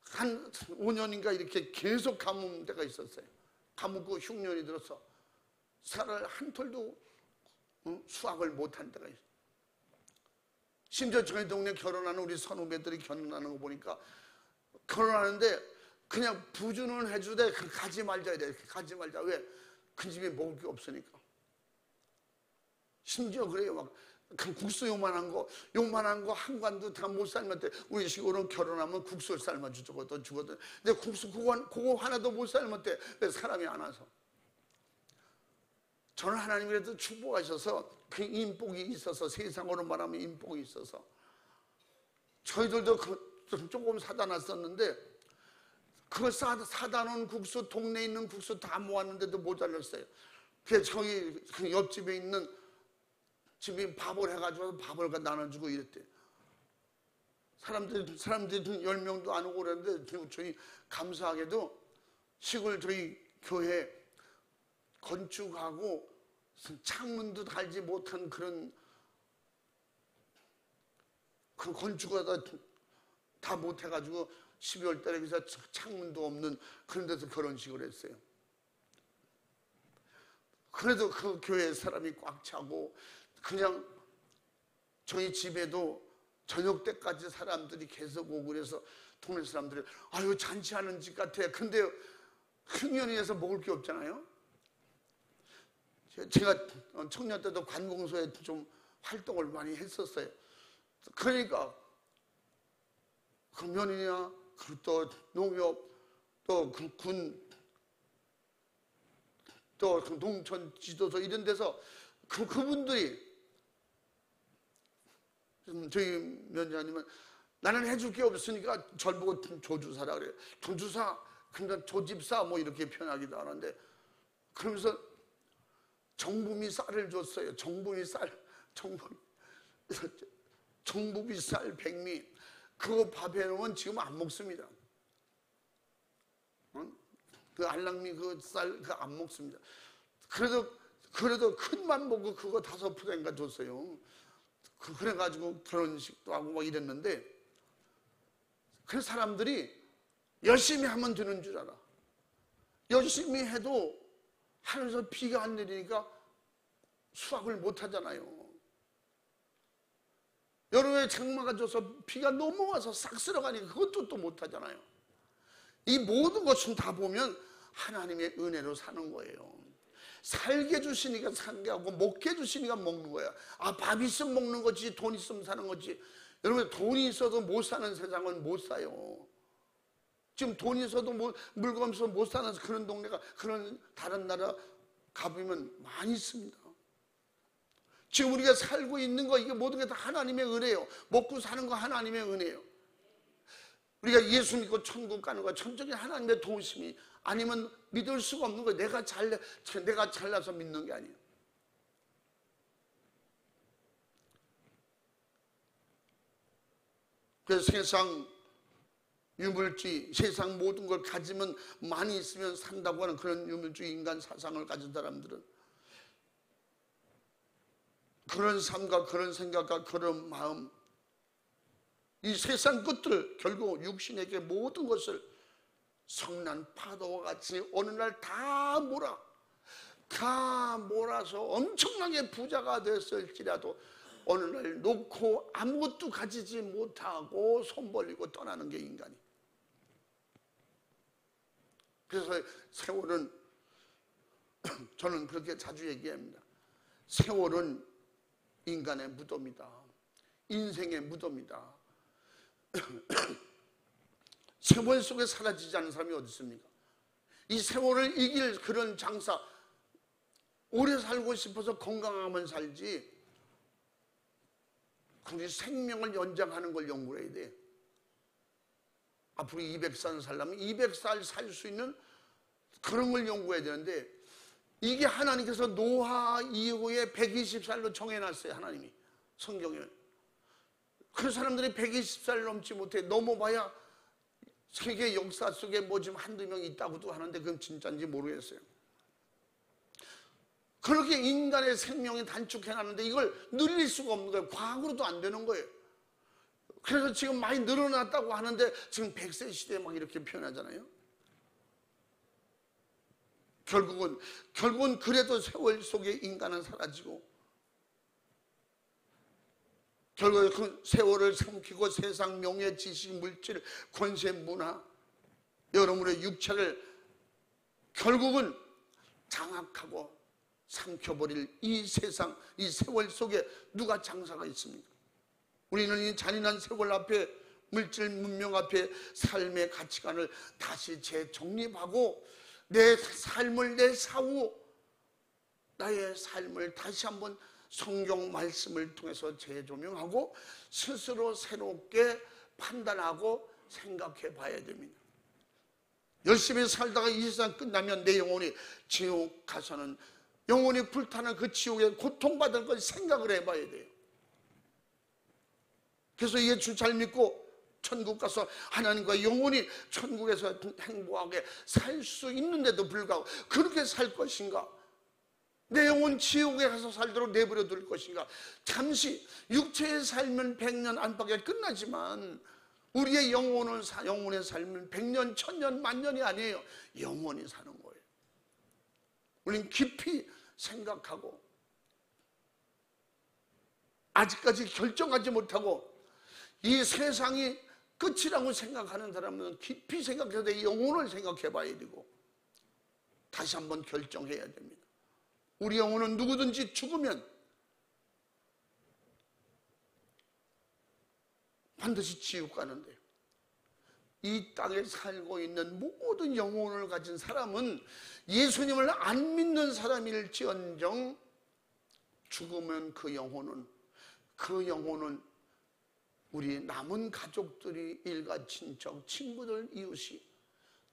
Speaker 1: 한 5년인가 이렇게 계속 가뭄 때가 있었어요. 가뭄고 흉년이 들어서 쌀을 한 톨도 수확을 못한 때가 있어요. 심지어 저희 동네 결혼하는 우리 선후배들이 결혼하는 거 보니까 결혼하는데 그냥 부주는 해주되 가지 말자 이래. 가지 말자. 왜? 그 집에 먹을 게 없으니까. 심지어 그래요. 막 국수 요만한 거 한 관도 다 못 삶을 때 우리 시골은 결혼하면 국수를 삶아주 죽어도 죽어도 근데 국수 그거 하나도 못 삶을 때 왜 사람이 안 와서. 저는 하나님이 그래도 축복하셔서 그 인복이 있어서 세상으로 말하면 인복이 있어서 저희들도 조금 사다 놨었는데 그거 사다 놓은 국수 동네에 있는 국수 다 모았는데도 모자랐어요. 그래서 저희 그 옆집에 있는 집이 밥을 해가지고 밥을 나눠주고 이랬대요. 사람들이 10명도 안 오고 그랬는데 저희 감사하게도 시골 저희 교회 건축하고 창문도 달지 못한 그런 그 건축하다 다 못해가지고 12월 달에 그래서 창문도 없는 그런 데서 결혼식을 했어요. 그래도 그 교회 사람이 꽉 차고 그냥 저희 집에도 저녁 때까지 사람들이 계속 오고 그래서 동네 사람들이 아유 잔치하는 집 같아. 근데 흉년이라서 먹을 게 없잖아요. 제가 청년 때도 관공서에 좀 활동을 많이 했었어요. 그러니까 그 면이나 또 농협 또 그 군 또 그 농촌 지도서 이런 데서 그분들이 저희 면장님은 나는 해줄 게 없으니까 절 보고 조주사라 그래요. 조주사, 그러니까 조집사 뭐 이렇게 표현하기도 하는데 그러면서 정부미 쌀을 줬어요. 정부미 쌀, 정부미 쌀 백미 그거 밥 해놓으면 지금 안 먹습니다. 그 알랑미 그 쌀 그거 안 먹습니다. 그래도 큰맘 먹고 그거 5푸대인가 줬어요. 그래가지고 결혼식도 하고 막 이랬는데 그래서 사람들이 열심히 하면 되는 줄 알아. 열심히 해도 하늘에서 비가 안 내리니까 수확을 못 하잖아요. 여름에 장마가 져서 비가 넘어와서 싹 쓸어가니까 그것도 또 못 하잖아요. 이 모든 것은 다 보면 하나님의 은혜로 사는 거예요. 살게 주시니까 사는 게 아니고 먹게 주시니까 먹는 거야. 아, 밥 있으면 먹는 거지 돈 있으면 사는 거지. 여러분 돈이 있어도 못 사는 세상은 못 사요. 지금 돈이 있어도 물건 없어서 못 사는 그런 동네가 그런 다른 나라 가보면 많이 있습니다. 지금 우리가 살고 있는 거 이게 모든 게 다 하나님의 은혜예요. 먹고 사는 거 하나님의 은혜예요. 우리가 예수 믿고 천국 가는 거 전적인 하나님의 도우심이 아니면 믿을 수가 없는 거예요. 내가 잘나서 믿는 게 아니에요. 그래서 세상 유물주의, 세상 모든 걸 가지면 많이 있으면 산다고 하는 그런 유물주의 인간 사상을 가진 사람들은 그런 삶과 그런 생각과 그런 마음, 이 세상 것들 결국 육신에게 모든 것을 성난 파도와 같이 어느 날 다 몰아서 엄청나게 부자가 됐을지라도 어느 날 놓고 아무것도 가지지 못하고 손 벌리고 떠나는 게 인간이. 그래서 세월은 저는 그렇게 자주 얘기합니다. 세월은 인간의 무덤이다. 인생의 무덤이다. 세월 속에 사라지지 않는 사람이 어디 있습니까? 이 세월을 이길 그런 장사, 오래 살고 싶어서 건강하면 살지 우리 생명을 연장하는 걸 연구해야 돼. 앞으로 200살 살려면 200살 살 수 있는 그런 걸 연구해야 되는데 이게 하나님께서 노아 이후에 120살로 정해놨어요. 하나님이 성경에. 그 사람들이 120살 넘지 못해. 넘어봐야 세계 역사 속에 뭐 지금 한두 명 있다고도 하는데 그건 진짜인지 모르겠어요. 그렇게 인간의 생명이 단축해놨는데 이걸 늘릴 수가 없는 거예요. 과학으로도 안 되는 거예요. 그래서 지금 많이 늘어났다고 하는데 지금 100세 시대에 막 이렇게 표현하잖아요. 결국은 그래도 세월 속에 인간은 사라지고 결국 그 세월을 삼키고 세상 명예, 지식, 물질, 권세, 문화 여러분의 육체를 결국은 장악하고 삼켜버릴 이 세상, 이 세월 속에 누가 장사가 있습니까? 우리는 이 잔인한 세월 앞에 물질 문명 앞에 삶의 가치관을 다시 재정립하고 내 삶을 내 사후 나의 삶을 다시 한번 성경 말씀을 통해서 재조명하고 스스로 새롭게 판단하고 생각해 봐야 됩니다. 열심히 살다가 이 세상 끝나면 내 영혼이 지옥 가서는 영혼이 불타는 그 지옥에 고통받을 걸 생각을 해봐야 돼요. 그래서 예수 잘 믿고 천국 가서 하나님과 영원히 천국에서 행복하게 살 수 있는데도 불구하고 그렇게 살 것인가? 내 영혼 지옥에 가서 살도록 내버려 둘 것인가? 잠시 육체의 삶은 100년 안팎에 끝나지만 우리의 영혼의 삶은 100년, 1000년, 만년이 아니에요. 영원히 사는 거예요. 우리는 깊이 생각하고 아직까지 결정하지 못하고 이 세상이 끝이라고 생각하는 사람은 깊이 생각해서 내 영혼을 생각해 봐야 되고 다시 한번 결정해야 됩니다. 우리 영혼은 누구든지 죽으면 반드시 지옥 가는데 이 땅에 살고 있는 모든 영혼을 가진 사람은 예수님을 안 믿는 사람일지언정 죽으면 그 영혼은 우리 남은 가족들이 일가 친척, 친구들, 이웃이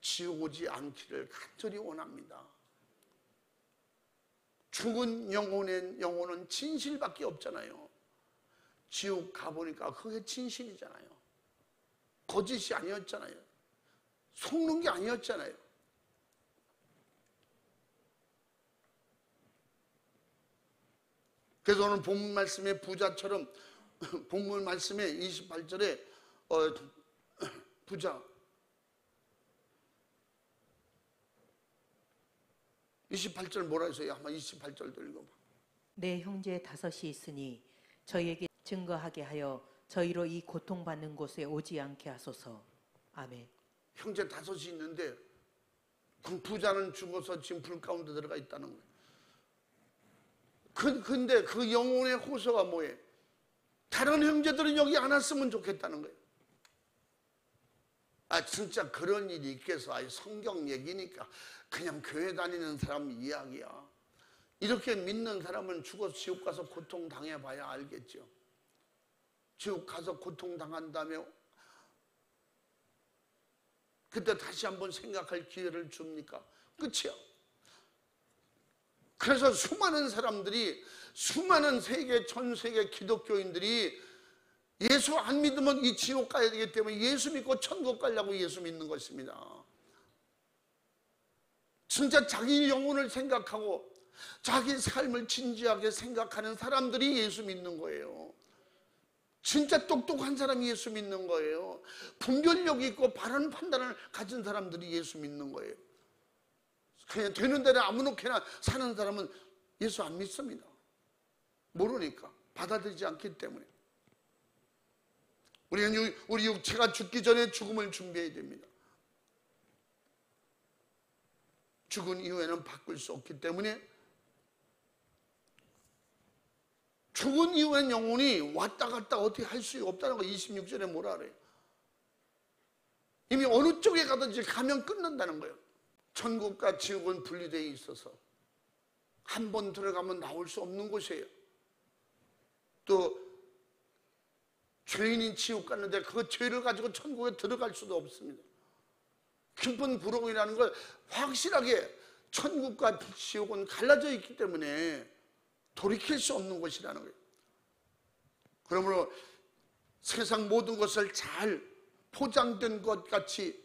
Speaker 1: 지옥 오지 않기를 간절히 원합니다. 죽은 영혼은 진실밖에 없잖아요. 지옥 가보니까 그게 진실이잖아요. 거짓이 아니었잖아요. 속는 게 아니었잖아요. 그래서 오늘 본문 말씀의 부자처럼 본문 말씀의 28절에 부자 28절 뭐라 했어요? 한번 28절도 읽어봐.
Speaker 2: 내 형제 5이 있으니 저희에게 증거하게 하여 저희로 이 고통받는 곳에 오지 않게 하소서. 아멘.
Speaker 1: 형제 5이 있는데 그 부자는 죽어서 지금 불 가운데 들어가 있다는 거예요. 근데 그 영혼의 호소가 뭐예요? 다른 형제들은 여기 안 왔으면 좋겠다는 거예요. 진짜 그런 일이 있겠어. 성경 얘기니까 그냥 교회 다니는 사람 이야기야. 이렇게 믿는 사람은 죽어서 지옥 가서 고통 당해봐야 알겠죠. 지옥 가서 고통 당한 다음에 그때 다시 한번 생각할 기회를 줍니까? 끝이야. 그래서 수많은 사람들이, 수많은 전 세계 기독교인들이 예수 안 믿으면 이 지옥 가야 되기 때문에 예수 믿고 천국 가려고 예수 믿는 것입니다. 진짜 자기 영혼을 생각하고 자기 삶을 진지하게 생각하는 사람들이 예수 믿는 거예요. 진짜 똑똑한 사람이 예수 믿는 거예요. 분별력 있고 바른 판단을 가진 사람들이 예수 믿는 거예요. 그냥 되는 대로 아무렇게나 사는 사람은 예수 안 믿습니다. 모르니까, 받아들이지 않기 때문에. 우리는 우리 육체가 죽기 전에 죽음을 준비해야 됩니다. 죽은 이후에는 바꿀 수 없기 때문에 죽은 이후엔 영혼이 왔다 갔다 어떻게 할 수 없다는 거 26절에 뭐라 그래요? 이미 어느 쪽에 가든지 가면 끝난다는 거예요. 천국과 지옥은 분리되어 있어서 한 번 들어가면 나올 수 없는 곳이에요. 또 죄인이 지옥 갔는데 그 죄를 가지고 천국에 들어갈 수도 없습니다. 깊은 구렁이라는 걸 확실하게 천국과 지옥은 갈라져 있기 때문에 돌이킬 수 없는 것이라는 거예요. 그러므로 세상 모든 것을 잘 포장된 것 같이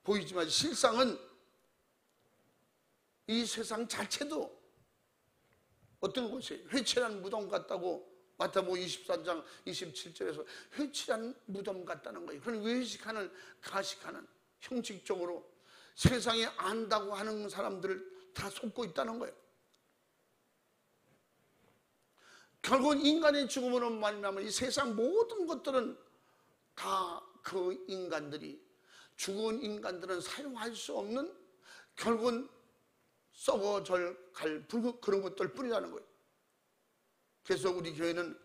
Speaker 1: 보이지만 실상은 이 세상 자체도 어떤 것이에요? 회칠한 무덤 같다고 마태복음 24장 27절에서 회칠한 무덤 같다는 거예요. 그런 외식하는, 가식하는, 형식적으로 세상에 안다고 하는 사람들을 다 속고 있다는 거예요. 결국은 인간의 죽음으로 말미암아 이 세상 모든 것들은 다 그 인간들이, 죽은 인간들은 사용할 수 없는, 결국은 썩어질 갈 그런 것들 뿐이라는 거예요. 그래서 우리 교회는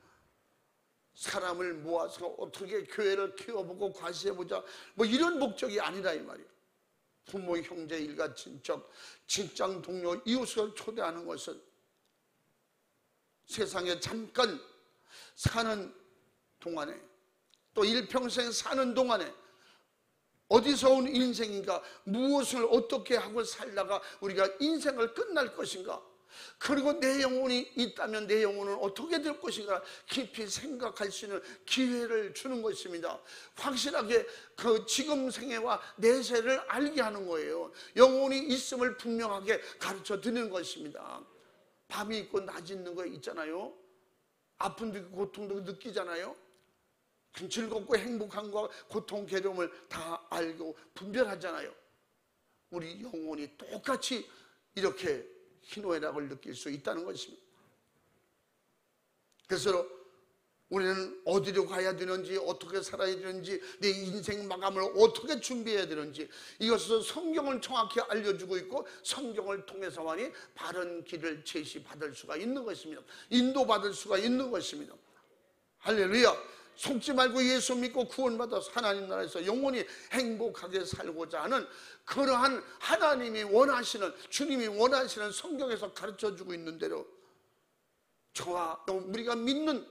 Speaker 1: 사람을 모아서 어떻게 교회를 키워보고 과시해보자 뭐 이런 목적이 아니라 이 말이에요. 부모, 형제, 일가, 친척, 직장 동료, 이웃을 초대하는 것은 세상에 잠깐 사는 동안에, 또 일평생 사는 동안에 어디서 온 인생인가, 무엇을 어떻게 하고 살다가 우리가 인생을 끝날 것인가, 그리고 내 영혼이 있다면 내 영혼은 어떻게 될 것인가 깊이 생각할 수 있는 기회를 주는 것입니다. 확실하게 그 지금 생애와 내세를 알게 하는 거예요. 영혼이 있음을 분명하게 가르쳐 드리는 것입니다. 밤이 있고 낮이 있는 거 있잖아요. 아픔도 있고 고통도 느끼잖아요. 즐겁고 행복한 것과 고통, 괴로움을 다 알고 분별하잖아요. 우리 영혼이 똑같이 이렇게 희노애락을 느낄 수 있다는 것입니다. 그래서 우리는 어디로 가야 되는지, 어떻게 살아야 되는지, 내 인생 마감을 어떻게 준비해야 되는지, 이것은 성경을 정확히 알려주고 있고 성경을 통해서만이 바른 길을 제시받을 수가 있는 것입니다. 인도받을 수가 있는 것입니다. 할렐루야. 속지 말고 예수 믿고 구원받아서 하나님 나라에서 영원히 행복하게 살고자 하는 그러한 하나님이 원하시는, 주님이 원하시는 성경에서 가르쳐주고 있는 대로 저와 우리가 믿는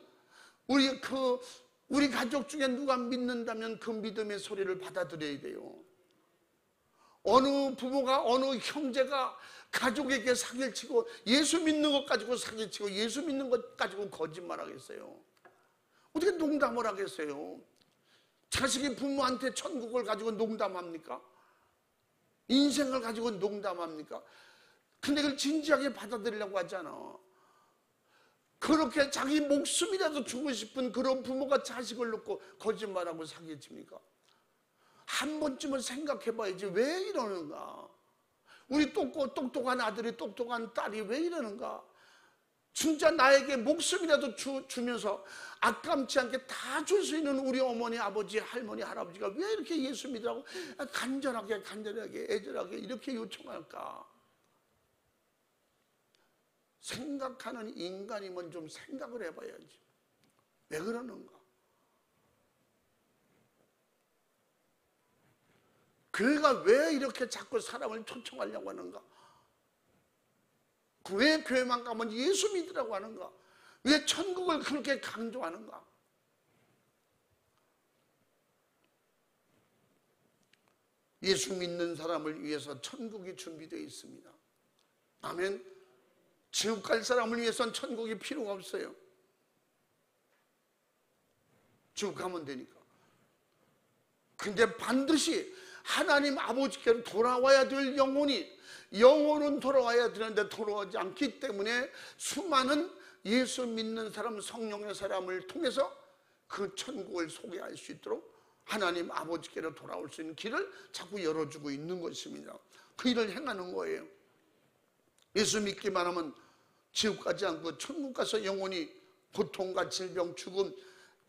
Speaker 1: 우리 가족 중에 누가 믿는다면 그 믿음의 소리를 받아들여야 돼요. 어느 부모가, 어느 형제가 가족에게 사기치고 예수 믿는 것 가지고 사기치고 예수 믿는 것 가지고 거짓말하겠어요? 어떻게 농담을 하겠어요? 자식이 부모한테 천국을 가지고 농담합니까? 인생을 가지고 농담합니까? 근데 그걸 진지하게 받아들이려고 하잖아. 그렇게 자기 목숨이라도 주고 싶은 그런 부모가 자식을 놓고 거짓말하고 사기칩니까? 한 번쯤은 생각해 봐야지. 왜 이러는가? 우리 똑똑한 아들이, 똑똑한 딸이 왜 이러는가? 진짜 나에게 목숨이라도 주면서 아깝지 않게 다 줄 수 있는 우리 어머니, 아버지, 할머니, 할아버지가 왜 이렇게 예수 믿으라고 간절하게 애절하게 이렇게 요청할까? 생각하는 인간이면 좀 생각을 해봐야지. 왜 그러는가? 교회가 왜 이렇게 자꾸 사람을 초청하려고 하는가? 왜 교회만 가면 예수 믿으라고 하는가? 왜 천국을 그렇게 강조하는가? 예수 믿는 사람을 위해서 천국이 준비되어 있습니다. 아멘. 지옥 갈 사람을 위해서는 천국이 필요가 없어요. 지옥 가면 되니까. 근데 반드시 하나님 아버지께로 돌아와야 될 영혼은 돌아와야 되는데 돌아오지 않기 때문에 수많은 예수 믿는 사람, 성령의 사람을 통해서 그 천국을 소개할 수 있도록 하나님 아버지께로 돌아올 수 있는 길을 자꾸 열어주고 있는 것입니다. 그 일을 행하는 거예요. 예수 믿기만 하면 지옥 가지 않고 천국 가서 영원히 고통과 질병, 죽음,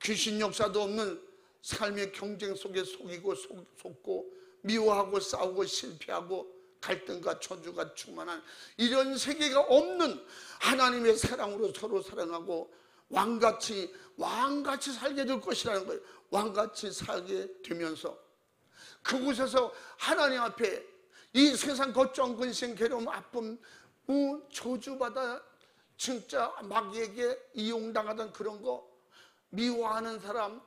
Speaker 1: 귀신 역사도 없는 삶의 경쟁 속에 속고 미워하고 싸우고 실패하고 갈등과 저주가 충만한 이런 세계가 없는 하나님의 사랑으로 서로 사랑하고 왕같이 살게 될 것이라는 거예요. 왕같이 살게 되면서 그곳에서 하나님 앞에 이 세상 걱정, 근심, 괴로움, 아픔, 저주받아 진짜 마귀에게 이용당하던 그런 거, 미워하는 사람,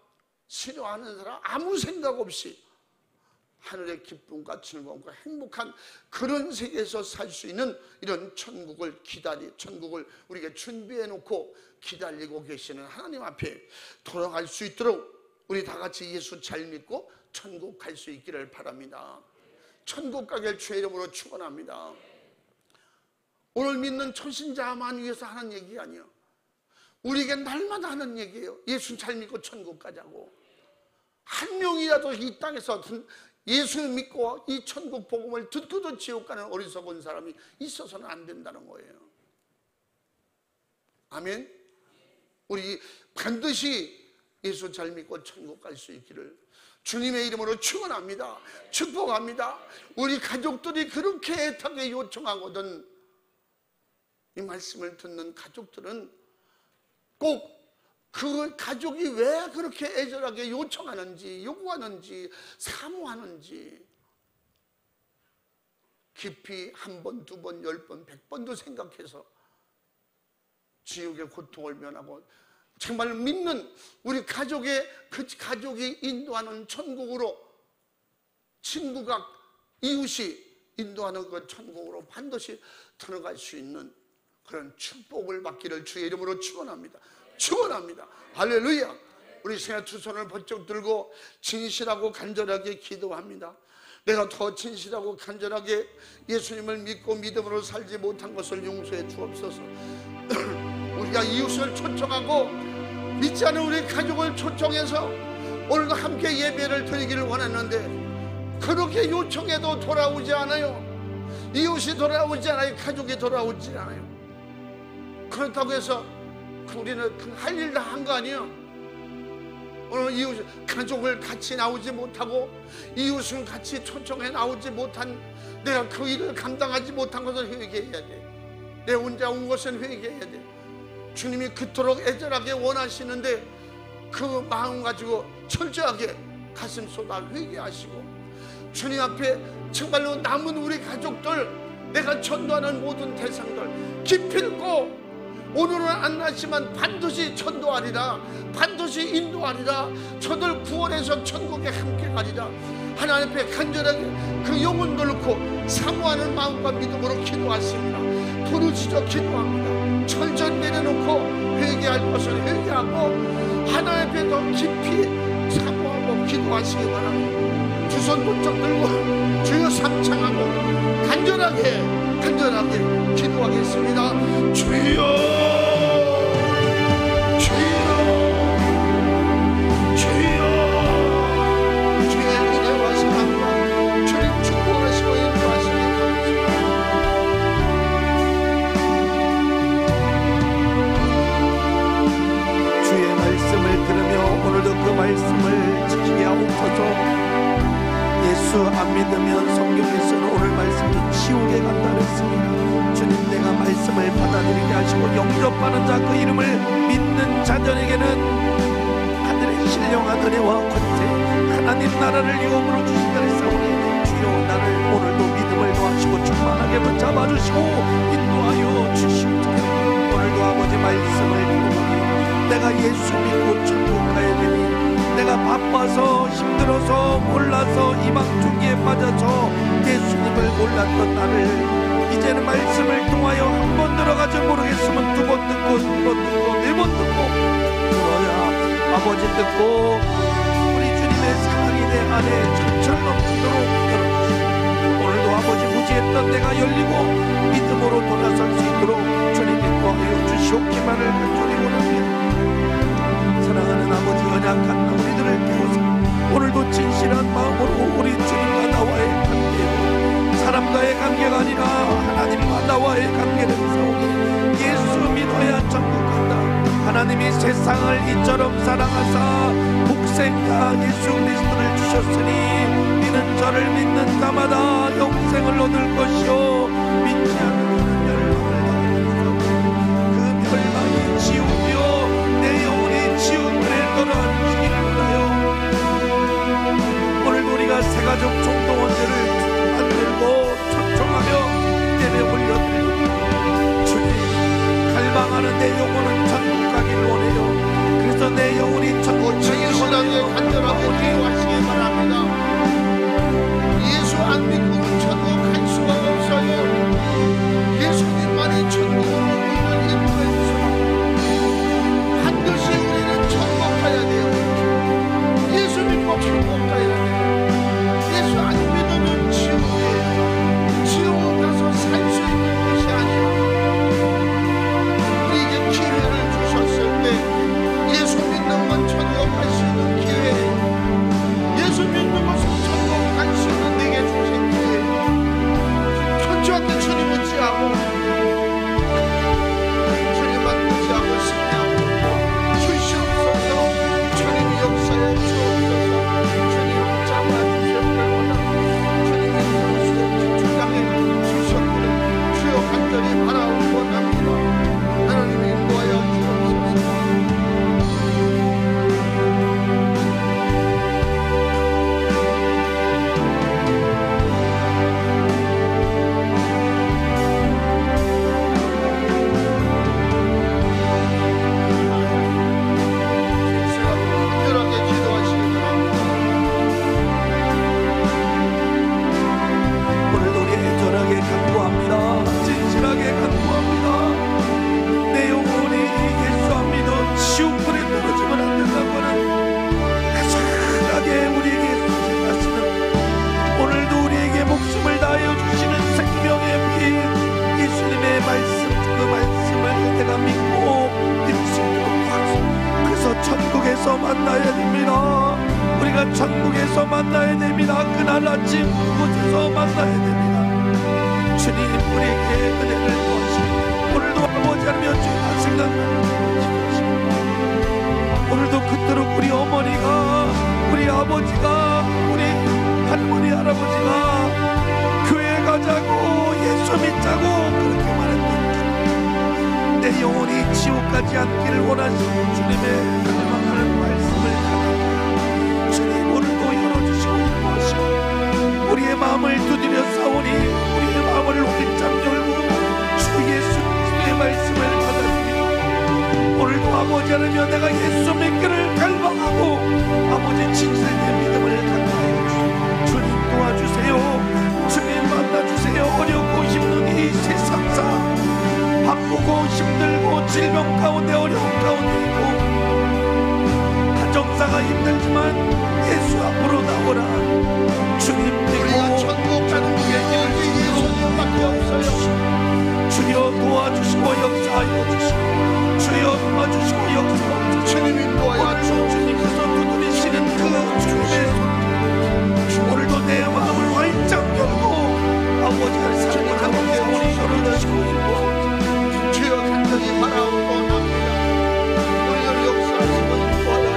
Speaker 1: 싫어하는 사람 아무 생각 없이 하늘의 기쁨과 즐거움과 행복한 그런 세계에서 살 수 있는 이런 천국을 우리가 준비해 놓고 기다리고 계시는 하나님 앞에 돌아갈 수 있도록 우리 다 같이 예수 잘 믿고 천국 갈 수 있기를 바랍니다. 천국 가길 주의 이름으로 축원합니다. 오늘 믿는 초신자만 위해서 하는 얘기 아니에요. 우리에게 날마다 하는 얘기예요. 예수 잘 믿고 천국 가자고. 한 명이라도 이 땅에서 예수 믿고 이 천국 복음을 듣고도 지옥 가는 어리석은 사람이 있어서는 안 된다는 거예요. 아멘. 우리 반드시 예수 잘 믿고 천국 갈 수 있기를 주님의 이름으로 축원합니다. 축복합니다. 우리 가족들이 그렇게 애타게 요청하거든. 이 말씀을 듣는 가족들은 꼭 그 가족이 왜 그렇게 애절하게 요청하는지, 요구하는지, 사모하는지 깊이 한 번, 두 번, 10번, 100번도 생각해서 지옥의 고통을 면하고 정말 믿는 우리 그 가족이 인도하는 천국으로, 친구가 이웃이 인도하는 그 천국으로 반드시 들어갈 수 있는 그런 축복을 받기를 주의 이름으로 축원합니다. 축원합니다. 할렐루야. 우리 생애 두 손을 번쩍 들고 진실하고 간절하게 기도합니다. 내가 더 진실하고 간절하게 예수님을 믿고 믿음으로 살지 못한 것을 용서해 주옵소서. 우리가 이웃을 초청하고 믿지 않은 우리 가족을 초청해서 오늘도 함께 예배를 드리기를 원했는데 그렇게 요청해도 돌아오지 않아요. 이웃이 돌아오지 않아요. 가족이 돌아오지 않아요. 그렇다고 해서 우리는 할 일 다 한 거 아니에요. 오늘 이웃 가족을 같이 나오지 못하고 이웃을 같이 초청해 나오지 못한 내가 그 일을 감당하지 못한 것을 회개해야 돼. 내 혼자 온 것은 회개해야 돼. 주님이 그토록 애절하게 원하시는데 그 마음 가지고 철저하게 가슴 쏟아 회개하시고 주님 앞에 정말로 남은 우리 가족들, 내가 전도하는 모든 대상들 기필코 오늘은 안 났지만 반드시 전도하리라, 반드시 인도하리라, 저들 구원해서 천국에 함께 가리라. 하나님 앞에 간절하게 그 영혼들 놓고 사모하는 마음과 믿음으로 기도하십니다. 부르짖어 기도합니다. 철저히 내려놓고 회개할 것을 회개하고 하나님 앞에 더 깊이 사모하고 기도하시기 바랍니다. 두 손 번쩍 들고 주여 삼창하고 간절하게 기도하겠습니다. 주여
Speaker 3: 그 말씀을 지키게 하옵소서. 예수 안 믿으면 성경에서는 오늘 말씀이 지옥에 간다 그랬습니다. 주님, 내가 말씀을 받아들이게 하시고 영접하는 자 그 이름을 믿는 자들에게는 하늘의 신령한 은혜와 권세, 하나님 나라를 유업으로 주신다 했사오니 주여 나를 오늘도 믿음을 더하시고 충만하게 붙잡아주시고 인도하여 주시옵소서. 오늘도 아버지 말씀을 들어보니 내가 예수 믿고 천국 가야 되니 내가 바빠서 힘들어서 몰라서 이방 중기에 빠져서 예수님을 몰랐던 나를 이제는 말씀을 통하여 한 번 들어가지 모르겠으면 두 번 듣고 세 번 듣고 네 번 듣고 들어야 아버지 듣고 우리 주님의 사랑이 내 안에 철철 넘치도록 열어주시고 오늘도 아버지 무지했던 내가 열리고 믿음으로 돌아설 수 있도록 주님 인도하여 주시옵기만을 간절히 원합니다. 사랑하는 아버지, 연약한 우리들을 깨워서 오늘도 진실한 마음으로 우리 주님과 나와의 관계로 사람과의 관계가 아니라 하나님과 나와의 관계를 세우고 예수 믿어야 천국 간다. 하나님이 세상을 이처럼 사랑하사 복생자 예수 그리스도를 주셨으니 이는 저를 믿는 자마다 영생을 얻을 것이요 믿지 않는 멸망을 당하리라. 그 멸망이 지옥이요 내 영혼이 지옥문에 떨어지기를 원하여 오늘 우리가 새가족 총동원제를 만들고 초청하며 예배 올려드리고 주님, 갈망하는 내 영혼은 천국 가기를 원해요. 그래서 내 영혼이 천국 가기를 원하여
Speaker 1: 간절하게 기도하시기 바랍니다. 예수 안 믿고는 천국 갈 수가 없어요. 예수
Speaker 3: 우리가 천국에서 만나야 됩니다. 그날 아침 그곳에서 만나야 됩니다. 주님 우리에게 은혜를 부어주시고 오늘도 아버지 하나님 주의 생각나는 오늘도 그토록 우리 어머니가 우리 아버지가 우리 할머니 할아버지가 교회 가자고 예수 믿자고 그렇게 말했던 내 영혼이 지옥 가지 않기를 원하시는 주님의 갈망하는 말씀을 가득 주님 오늘도 열어주시고 인도하시고 우리의 마음을 두드려 싸우니 우리의 마음을 활짝 열고 주 예수 그리스도의 말씀을 받아들이고 오늘도 아버지 하나님 내가 예수 믿기를 갈망하고 아버지 진실된 믿음을 갖게 하여 주님 도와주세요. 주님 만나주세요. 어렵고 힘든 이 세상사 바쁘고 힘들고 질병 가운데 어려운 가운데 있고 가정사가 힘들지만 예수 앞으로 나오라. 주님
Speaker 1: 우리가 천국 가는 길에 예수님밖에 없어요.
Speaker 3: 주여 도와주시고 역사하여 주시고 주여 도와주시고 역사하여
Speaker 1: 주님이
Speaker 3: 오늘 주님께서 두드리시는 그 주님의 손 오늘도 내 마음을 활짝 열고 아버지의 삶을 가운데 우리 열어주시고 인도하옵소서.
Speaker 1: 주여 간절히 바라옵고 납니다. 우리를 역사하시고 인도하여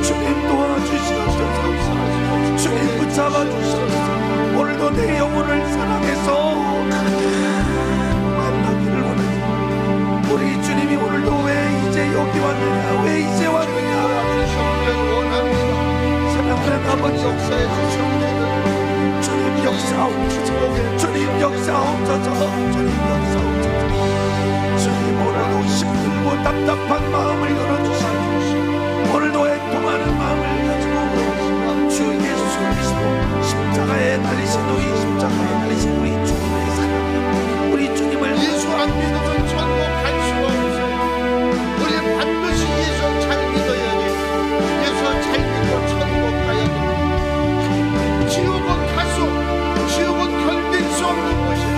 Speaker 3: 주님 도와주시옵소서. 주님 붙잡아 주시옵소서. 오늘도 내 영혼을 사랑해서 만나기를 원합니다. 우리 주님이 오늘도 왜 이제 여기 왔느냐 왜 이제 왔느냐 사랑하는 아버지
Speaker 1: 역사해 주시옵소서.
Speaker 3: 주님 역사하옵소서. 주님 역사하옵소서. 주님 역사하옵소서. 주님 오늘도 힘들고 답답한 마음을 열어주시고 오늘도 애통하는 마음을 가지고 주 예수 그리스도 십자가에 달리신 우리 십자가에 달리신 우리 주님의 사랑 우리 주님을
Speaker 1: 예수 안 믿으면 천국 갈 수가 없어요. 우리는 반드시 예수 잘 믿어야 돼. 예수 잘 믿고 천국 가야 돼. 지옥은 가수, 지옥은 견딜 수 없는 것이야.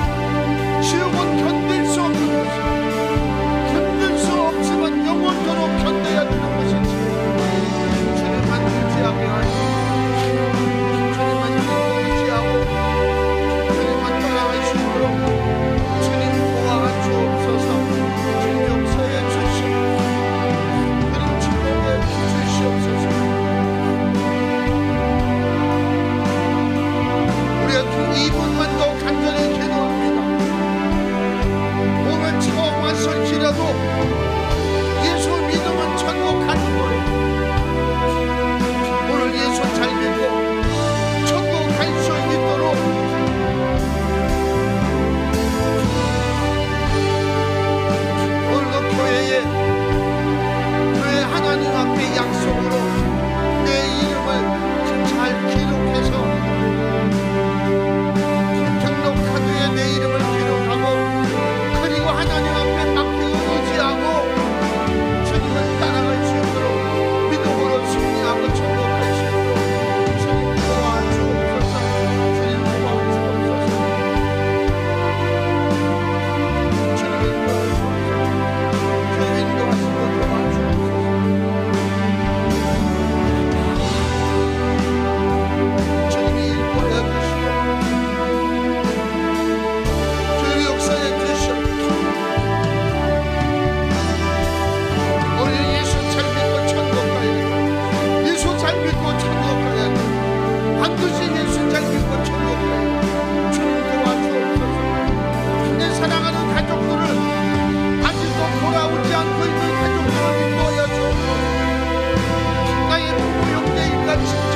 Speaker 1: 지옥은 견딜 수 없는 것이야. 견딜 수 없지만 영원토록 견뎌야 되는 것이지. 주님만 의지하게 하시고 주님만 의지하고 주님만 따라갈 수 있도록 주님 도와 주옵소서. 주님 역사해 주시옵소서. 주님 축복해 주시옵소서. 우리가 2분만 더 간절히 기도합니다. 오늘 처음 왔을지라도 예수 믿으면 천국 가는 거예요. 오늘 예수 잘 믿고 천국 갈 수 있도록 오늘도 교회 하나님 앞에 약속으로 내 이름을 잘 기록해서 등록카드에 내 이름을 기록하고 그리고 하나님 앞에 맡기고 의지하고 주님을 따라갈 수 있도록 믿음으로 승리하고 천국 갈 수 있도록 주님 도와주옵소서. 주님 도와주옵소서. 주님 인도하시옵소서. 주님 인도하시고 도와주옵소서. 주님이 인도해 주시고 주님 역사해 주시옵소서. 우리 예수 잘 믿고 천국 가야 돼. 예수 잘 믿고 천국 가야 돼. 반드시 예수 잘 믿고 천국 가야 돼. 주님 도와주옵소서. 내 사랑하는 가족들을 아직도 돌아오지 않고 있는 가족들을 인도하여 주옵소서. 나의 부모 형제 일가 친척